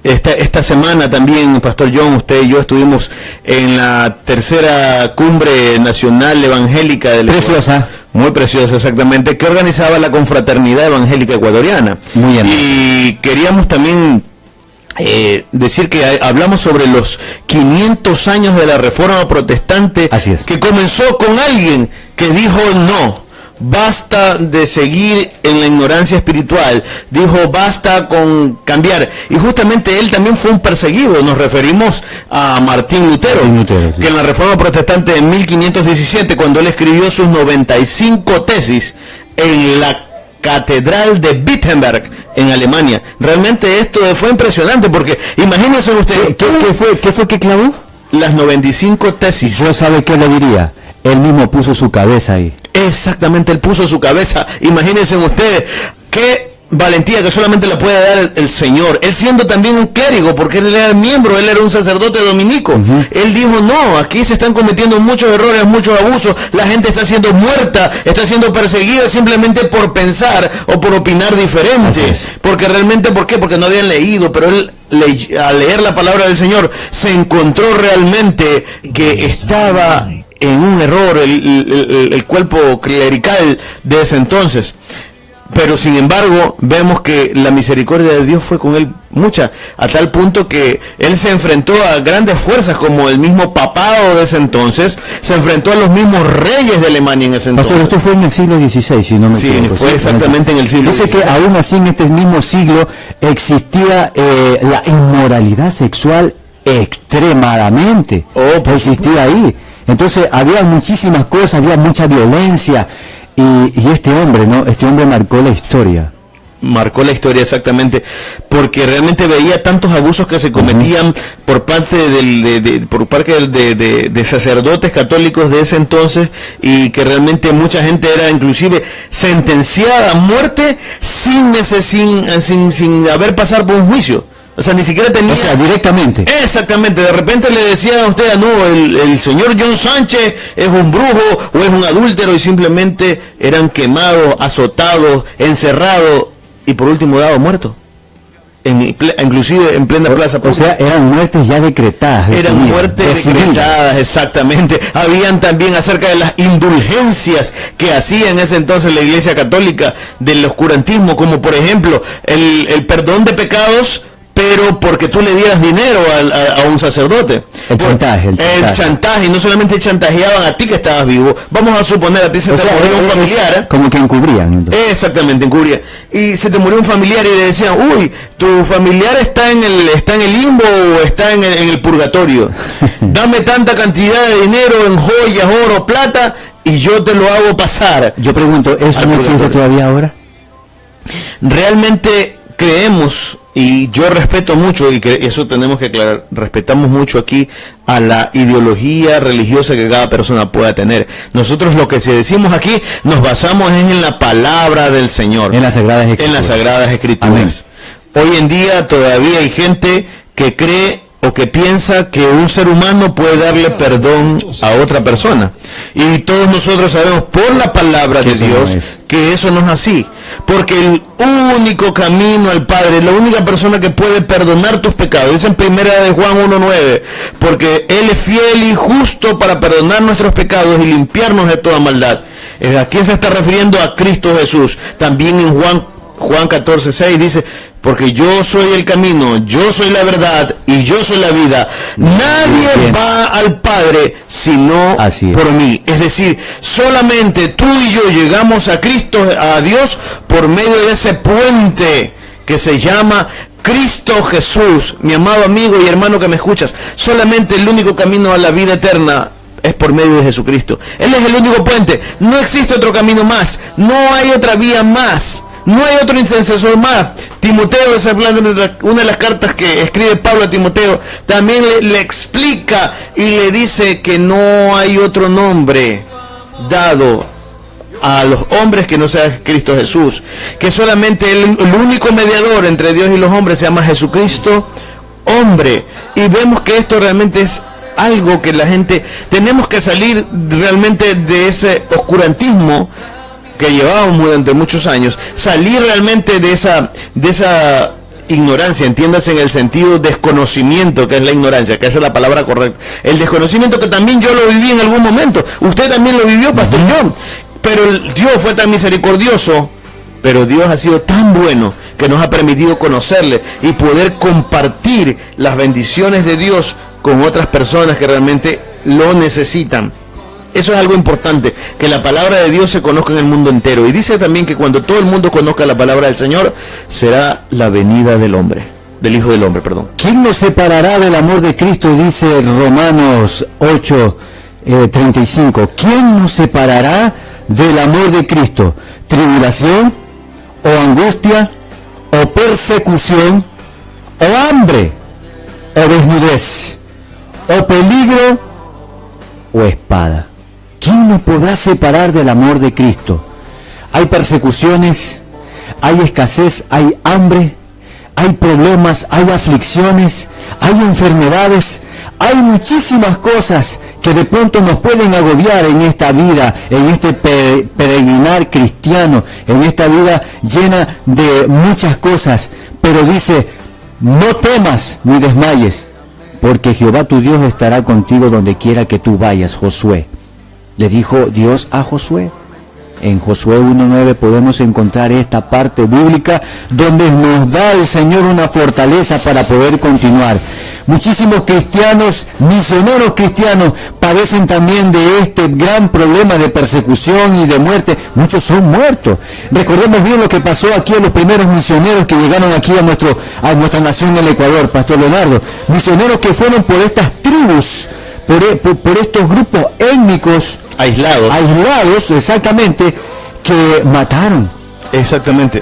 Esta semana también, Pastor John, usted y yo estuvimos en la tercera cumbre nacional evangélica del Ecuador. Preciosa. Muy preciosa, exactamente, que organizaba la Confraternidad Evangélica Ecuatoriana. Muy bien. Y queríamos también decir que hablamos sobre los 500 años de la Reforma Protestante. Así es. Que comenzó con alguien que dijo no, basta de seguir en la ignorancia espiritual, dijo basta con cambiar, y justamente él también fue un perseguido. Nos referimos a Martín Lutero, Sí. que en la Reforma Protestante de 1517, cuando él escribió sus 95 tesis en la Catedral de Wittenberg en Alemania. Realmente esto fue impresionante, porque imagínense ustedes ¿Qué fue que clavó? las 95 tesis. Yo sabe qué le diría. Él mismo puso su cabeza ahí. Exactamente, él puso su cabeza. Imagínense ustedes qué valentía que solamente la puede dar el Señor. Él siendo también un clérigo, porque él era miembro, él era un sacerdote dominico. Él dijo, no, aquí se están cometiendo muchos errores, muchos abusos, la gente está siendo muerta, está siendo perseguida simplemente por pensar o por opinar diferente. Porque realmente, ¿por qué? Porque no habían leído, pero él al leer la palabra del Señor se encontró realmente que estaba en un error el cuerpo clerical de ese entonces. Pero sin embargo vemos que la misericordia de Dios fue con él mucha, a tal punto que él se enfrentó a grandes fuerzas como el mismo papado de ese entonces, se enfrentó a los mismos reyes de Alemania en ese entonces. Pastor, esto fue en el siglo XVI, si no me equivoco. Sí, fue exactamente en el siglo XVI. Dice que aún así en este mismo siglo existía la inmoralidad sexual extremadamente. Existía ahí. Entonces había muchísimas cosas, había mucha violencia. Y este hombre, ¿no? Este hombre marcó la historia. marcó la historia exactamente, porque realmente veía tantos abusos que se cometían por parte de sacerdotes católicos de ese entonces, y que realmente mucha gente era inclusive sentenciada a muerte sin haber pasado por un juicio. O sea, ni siquiera tenía... O sea, directamente. Exactamente, de repente le decían a usted, no, el señor John Sánchez es un brujo o es un adúltero, y simplemente eran quemados, azotados, encerrados y por último dados muertos. Inclusive en plena plaza pública. O sea, eran muertes ya decretadas. Eran muertes decretadas, exactamente. Habían también acerca de las indulgencias que hacía en ese entonces la Iglesia Católica del oscurantismo, como por ejemplo el perdón de pecados, pero porque tú le dieras dinero a un sacerdote. El chantaje, y no solamente chantajeaban a ti que estabas vivo. Vamos a suponer, a ti se te murió un familiar. Como que encubrían. Entonces. Exactamente, encubrían. Y se te murió un familiar y le decían, uy, tu familiar está en el limbo o está en el purgatorio. Dame tanta cantidad de dinero en joyas, oro, plata, y yo te lo hago pasar. Yo pregunto, ¿eso no existe todavía ahora? Realmente creemos, y yo respeto mucho, y que eso tenemos que aclarar, respetamos mucho aquí a la ideología religiosa que cada persona pueda tener. Nosotros lo que decimos aquí nos basamos en la palabra del Señor, en las Sagradas Escrituras. En las Sagradas Escrituras. Hoy en día todavía hay gente que cree o que piensa que un ser humano puede darle perdón a otra persona, y todos nosotros sabemos por la palabra de Dios que eso no es así, porque el único camino al Padre, la única persona que puede perdonar tus pecados, dice en primera de Juan 1:9, porque Él es fiel y justo para perdonar nuestros pecados y limpiarnos de toda maldad. ¿A quién se está refiriendo? A Cristo Jesús. También en Juan 14:6 dice, porque yo soy el camino, yo soy la verdad y yo soy la vida. Nadie va al Padre sino por mí. Es decir, solamente tú y yo llegamos a Cristo, a Dios, por medio de ese puente que se llama Cristo Jesús. Mi amado amigo y hermano que me escuchas, solamente el único camino a la vida eterna es por medio de Jesucristo. Él es el único puente. No existe otro camino más. No hay otra vía más. No hay otro intercesor más. Timoteo, esa es una de las cartas que escribe Pablo a Timoteo, también le explica y le dice que no hay otro nombre dado a los hombres que no sea Cristo Jesús, que solamente el único mediador entre Dios y los hombres se llama Jesucristo, hombre. Y vemos que esto realmente es algo que la gente, tenemos que salir realmente de ese oscurantismo que llevábamos durante muchos años, salir realmente de esa ignorancia, entiéndase en el sentido desconocimiento, que es la ignorancia, que esa es la palabra correcta, el desconocimiento, que también yo lo viví en algún momento, usted también lo vivió, Pastor John, pero Dios fue tan misericordioso, pero Dios ha sido tan bueno que nos ha permitido conocerle y poder compartir las bendiciones de Dios con otras personas que realmente lo necesitan. Eso es algo importante, que la palabra de Dios se conozca en el mundo entero. Y dice también que cuando todo el mundo conozca la palabra del Señor, será la venida del Hijo del Hombre, perdón. ¿Quién nos separará del amor de Cristo? Dice Romanos 8:35. ¿Quién nos separará del amor de Cristo? ¿Tribulación? ¿O angustia? ¿O persecución? ¿O hambre? ¿O desnudez? ¿O peligro? ¿O espada? ¿Quién nos podrá separar del amor de Cristo? Hay persecuciones, hay escasez, hay hambre, hay problemas, hay aflicciones, hay enfermedades, hay muchísimas cosas que de pronto nos pueden agobiar en esta vida, en este peregrinar cristiano, en esta vida llena de muchas cosas. Pero dice, no temas ni desmayes, porque Jehová tu Dios estará contigo donde quiera que tú vayas. Josué. Le dijo Dios a Josué. En Josué 1:9 podemos encontrar esta parte bíblica donde nos da el Señor una fortaleza para poder continuar. Muchísimos cristianos, misioneros cristianos, padecen también de este gran problema de persecución y de muerte. Muchos son muertos. Recordemos bien lo que pasó aquí a los primeros misioneros que llegaron aquí a nuestra nación del Ecuador, Pastor Leonardo. Misioneros que fueron por estas tribus, por estos grupos étnicos aislados, exactamente, que mataron. Exactamente.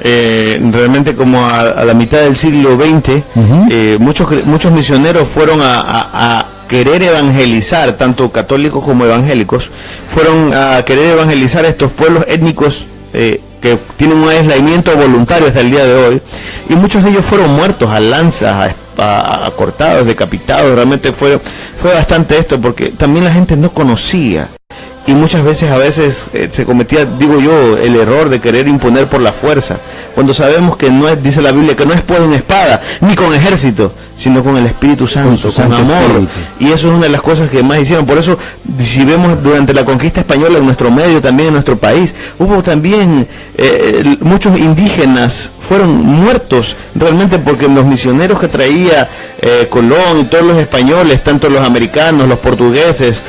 realmente como a la mitad del siglo XX, muchos misioneros fueron a querer evangelizar, tanto católicos como evangélicos, fueron a querer evangelizar a estos pueblos étnicos que tienen un aislamiento voluntario hasta el día de hoy, y muchos de ellos fueron muertos a lanzas, a cortados, decapitados. Realmente fue bastante esto, porque también la gente no conocía, y muchas veces se cometía, digo yo, el error de querer imponer por la fuerza, cuando sabemos que no es, dice la Biblia, que no es con espada ni con ejército, sino con el Espíritu Santo, con amor. Espíritu. Y eso es una de las cosas que más hicieron. Por eso, si vemos durante la conquista española en nuestro medio, también en nuestro país, hubo también muchos indígenas fueron muertos realmente, porque los misioneros que traía Colón y todos los españoles, tanto los americanos, los portugueses,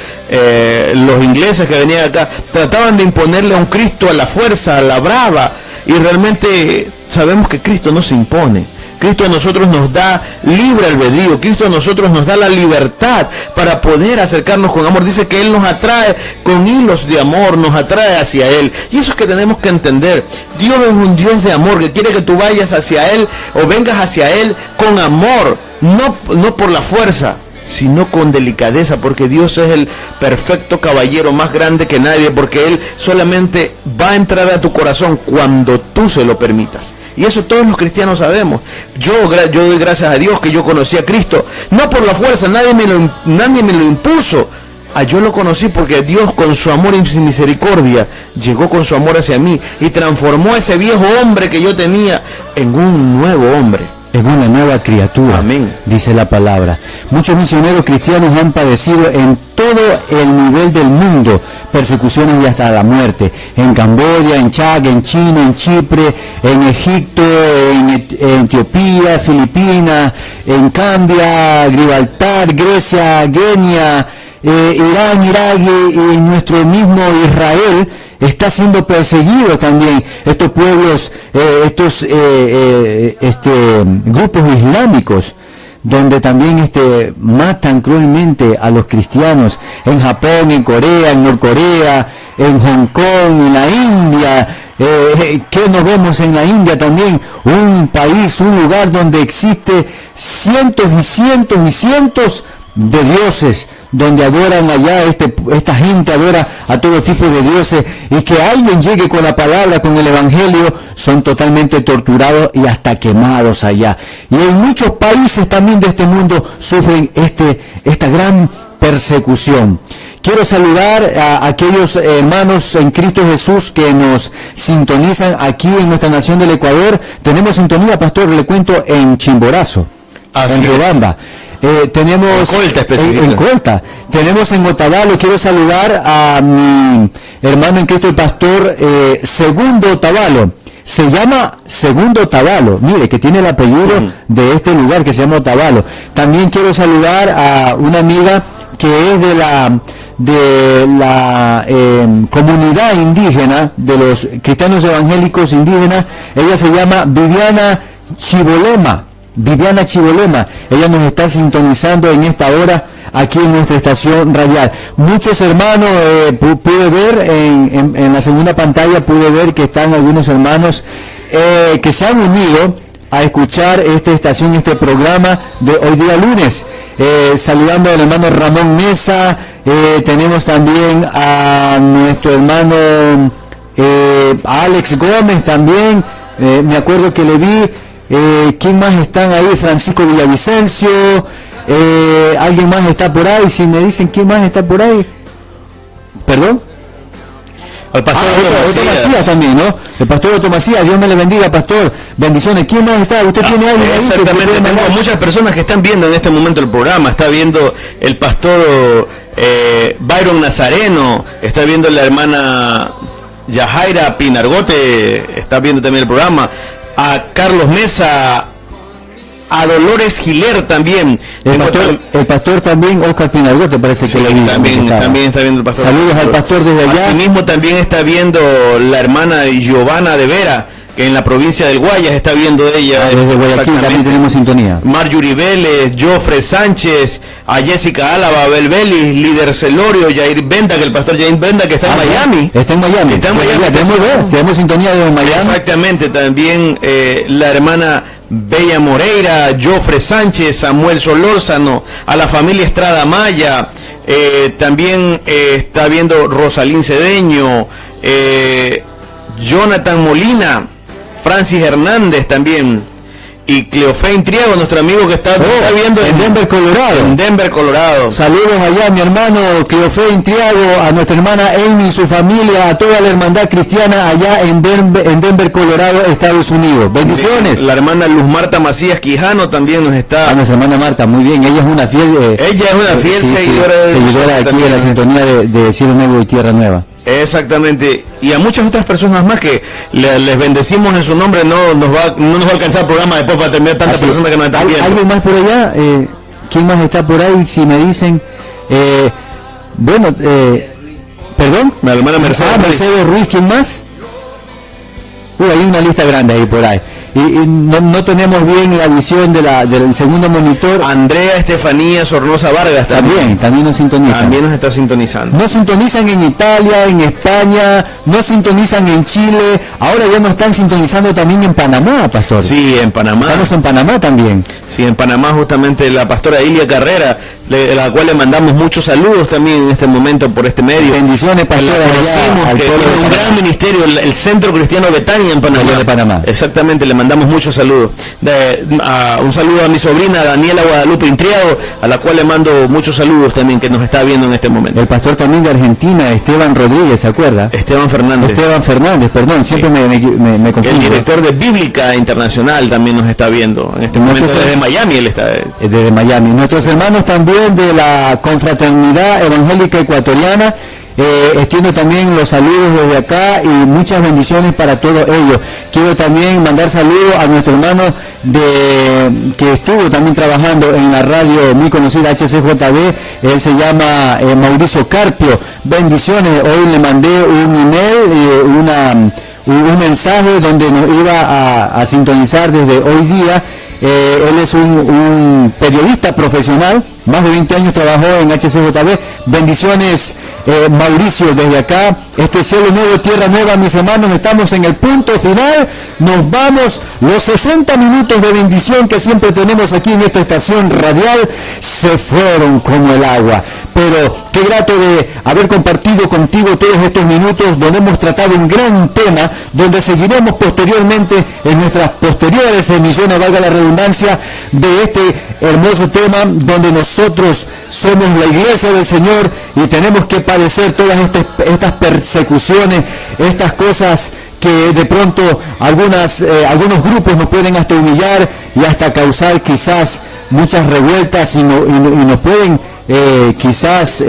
los ingleses que venían acá, trataban de imponerle a un Cristo a la fuerza, a la brava, y realmente sabemos que Cristo no se impone. Cristo a nosotros nos da libre albedrío, Cristo a nosotros nos da la libertad para poder acercarnos con amor. Dice que Él nos atrae con hilos de amor, nos atrae hacia Él. Y eso es que tenemos que entender. Dios es un Dios de amor, que quiere que tú vayas hacia Él o vengas hacia Él con amor, no por la fuerza, sino con delicadeza, porque Dios es el perfecto caballero, más grande que nadie, porque Él solamente va a entrar a tu corazón cuando tú se lo permitas. Y eso todos los cristianos sabemos. Yo doy gracias a Dios que yo conocí a Cristo, no por la fuerza, nadie me lo impuso. Yo lo conocí porque Dios, con su amor y su misericordia, llegó con su amor hacia mí y transformó ese viejo hombre que yo tenía en un nuevo hombre, en una nueva criatura. Amén. Dice la palabra. Muchos misioneros cristianos han padecido en todo el nivel del mundo persecuciones y hasta la muerte. En Camboya, en Chad, en China, en Chipre, en Egipto, en Etiopía, Filipinas, en Cambia, Gibraltar, Grecia, Kenia, Irán, Irak y nuestro mismo Israel está siendo perseguido también. Estos pueblos, grupos islámicos, donde también matan cruelmente a los cristianos, en Japón, en Corea, en Norcorea, en Hong Kong, en la India. ¿Qué nos vemos en la India también? Un país, un lugar donde existe cientos y cientos y cientos de dioses, donde adoran allá, esta gente adora a todo tipo de dioses, y que alguien llegue con la palabra, con el evangelio, son totalmente torturados y hasta quemados allá. Y en muchos países también de este mundo sufren esta gran persecución. Quiero saludar a aquellos hermanos en Cristo Jesús que nos sintonizan aquí en nuestra nación del Ecuador. Tenemos sintonía, pastor, le cuento, en Chimborazo, en Riobamba. Tenemos en Colta, tenemos en Otavalo. Quiero saludar a mi hermano en Cristo, el pastor Segundo Otavalo. Se llama Segundo Otavalo, mire, que tiene el apellido de este lugar que se llama Otavalo. También quiero saludar a una amiga que es de la comunidad indígena, de los cristianos evangélicos indígenas. Ella se llama Viviana Chibolema. Ella nos está sintonizando en esta hora aquí en nuestra estación radial. Muchos hermanos, pude ver en la segunda pantalla, pude ver que están algunos hermanos que se han unido a escuchar esta estación, este programa de hoy día lunes. Saludando al hermano Ramón Mesa, tenemos también a nuestro hermano Alex Gómez también, me acuerdo que le vi. ¿Quién más están ahí? Francisco Villavicencio, alguien más está por ahí. Si me dicen quién más está por ahí, perdón. Al pastor Otto Macías también, ¿no? El pastor Otto Macías, Dios me le bendiga, pastor. Bendiciones. ¿Quién más está? ¿Usted tiene alguien ahí? Exactamente, tengo muchas personas que están viendo en este momento el programa. Está viendo el pastor Byron Nazareno, está viendo la hermana Yajaira Pinargote, está viendo también el programa. A Carlos Mesa, a Dolores Giler también. El pastor también, Oscar Pinargote, parece que también está viendo el pastor. Saludos al pastor desde allá. Asimismo también está viendo la hermana Giovanna de Vera, que en la provincia del Guayas está viendo ella. Desde Guayaquil también tenemos sintonía. Marjorie Vélez, Jofre Sánchez, a Jessica Álava, Abel Vélez, Líder Celorio, Jair Benda, que el pastor Jair Benda, que está en Miami. Está en Miami. Está en Miami. Tenemos sintonía desde Miami. Exactamente, también la hermana Bella Moreira, Jofre Sánchez, Samuel Solórzano, a la familia Estrada Maya, también está viendo Rosalín Cedeño, Jonathan Molina, Francis Hernández también, y Cleofein Triago, nuestro amigo que está viendo en Denver, Colorado. En Denver, Colorado. Saludos allá a mi hermano Cleofein Triago, a nuestra hermana Amy y su familia, a toda la hermandad cristiana allá en Denver, Colorado, Estados Unidos. Bendiciones. La hermana Luz Marta Macías Quijano también nos está. A nuestra hermana Marta, muy bien. Ella es una fiel. Seguidora aquí de la sintonía de Cielo Nuevo y Tierra Nueva. Exactamente, y a muchas otras personas más que les bendecimos en su nombre. No nos va a alcanzar el programa después para terminar tantas personas que nos están viendo. ¿Alguien más por allá? ¿Quién más está por ahí? Si me dicen, perdón, la hermana Mercedes. Mercedes Ruiz, ¿quién más? Hay una lista grande ahí por ahí. Y no tenemos bien la visión del segundo monitor. Andrea Estefanía Sornosa Vargas también nos sintonizan. También nos está sintonizando. Nos sintonizan en Italia, en España, nos sintonizan en Chile. Ahora ya nos están sintonizando también en Panamá, pastor. Sí, en Panamá. Estamos en Panamá también. Sí, en Panamá justamente la pastora Ilia Carrera, a la cual le mandamos muchos saludos también en este momento por este medio. Bendiciones, pastora. Que es un gran ministerio, el Centro Cristiano Betania en Panamá. Exactamente, le mandamos muchos saludos. Un saludo a mi sobrina Daniela Guadalupe Intriago, a la cual le mando muchos saludos también, que nos está viendo en este momento. El pastor también de Argentina, Esteban Rodríguez, ¿se acuerda? Esteban Fernández, perdón, siempre me confundo. El director de Bíblica Internacional también nos está viendo en este momento desde Miami. Él está desde Miami. Nuestros hermanos también de la Confraternidad Evangélica Ecuatoriana, extiendo también los saludos desde acá y muchas bendiciones para todos ellos. Quiero también mandar saludos a nuestro hermano que estuvo también trabajando en la radio muy conocida HCJB. Él se llama Mauricio Carpio. Bendiciones. Hoy le mandé un email, un mensaje donde nos iba a sintonizar desde hoy día. Él es un periodista profesional, más de 20 años trabajó en HCJB. Bendiciones, Mauricio, desde acá. Esto es Cielo Nuevo, Tierra Nueva, mis hermanos. Estamos en el punto final. Nos vamos. Los 60 minutos de bendición que siempre tenemos aquí en esta estación radial se fueron como el agua. Pero qué grato de haber compartido contigo todos estos minutos donde hemos tratado un gran tema, donde seguiremos posteriormente en nuestras posteriores emisiones, valga la redundancia, de este hermoso tema, donde nosotros somos la iglesia del Señor y tenemos que padecer todas estas persecuciones, estas cosas que de pronto algunos grupos nos pueden hasta humillar y hasta causar quizás muchas revueltas y nos pueden quizás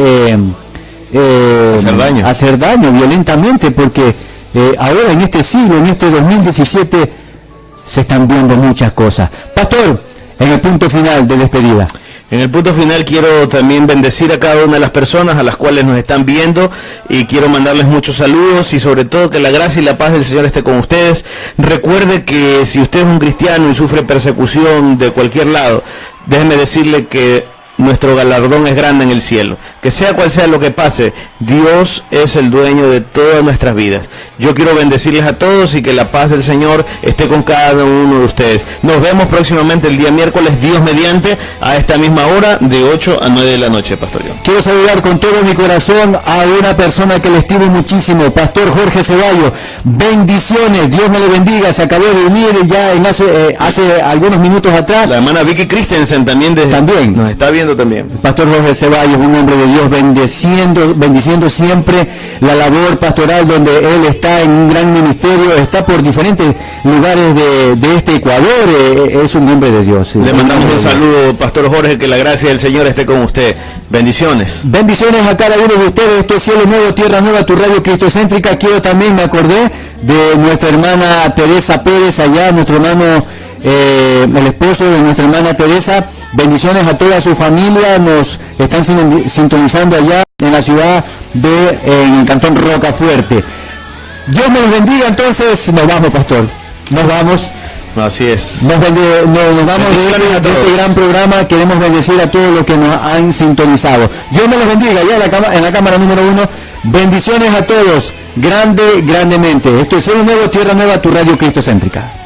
hacer daño violentamente, porque ahora en este siglo, en este 2017, se están viendo muchas cosas. Pastor, en el punto final de despedida. En el punto final quiero también bendecir a cada una de las personas a las cuales nos están viendo y quiero mandarles muchos saludos y sobre todo que la gracia y la paz del Señor esté con ustedes. Recuerde que si usted es un cristiano y sufre persecución de cualquier lado, déjeme decirle que nuestro galardón es grande en el cielo. Que sea cual sea lo que pase, Dios es el dueño de todas nuestras vidas. Yo quiero bendecirles a todos y que la paz del Señor esté con cada uno de ustedes. Nos vemos próximamente el día miércoles, Dios mediante, a esta misma hora, de 8 a 9 de la noche, Pastor John. Quiero saludar con todo mi corazón a una persona que le estimo muchísimo, Pastor Jorge Ceballos. Bendiciones, Dios me lo bendiga. Se acabó de unir ya hace algunos minutos atrás. La hermana Vicky Christensen también nos está viendo también. Pastor Jorge Ceballos, un hombre de Dios, bendiciendo siempre la labor pastoral donde él está en un gran ministerio, está por diferentes lugares de este Ecuador, es un hombre de Dios. Le mandamos un saludo, Pastor Jorge, que la gracia del Señor esté con usted. Bendiciones. Bendiciones a cada uno de ustedes. Esto es Cielo Nuevo, Tierra Nueva, tu radio cristocéntrica. Quiero también, me acordé de nuestra hermana Teresa Pérez allá, nuestro hermano el esposo de nuestra hermana Teresa. Bendiciones a toda su familia, nos están sintonizando allá en la ciudad en el cantón Rocafuerte. Dios me los bendiga. Entonces nos vamos, pastor. Nos vamos. Así es. Nos vamos de este gran programa. Queremos bendecir a todos los que nos han sintonizado. Dios me los bendiga ya en la cámara número 1. Bendiciones a todos, grandemente. Esto es Cielo Nuevo, Tierra Nueva, tu radio cristocéntrica.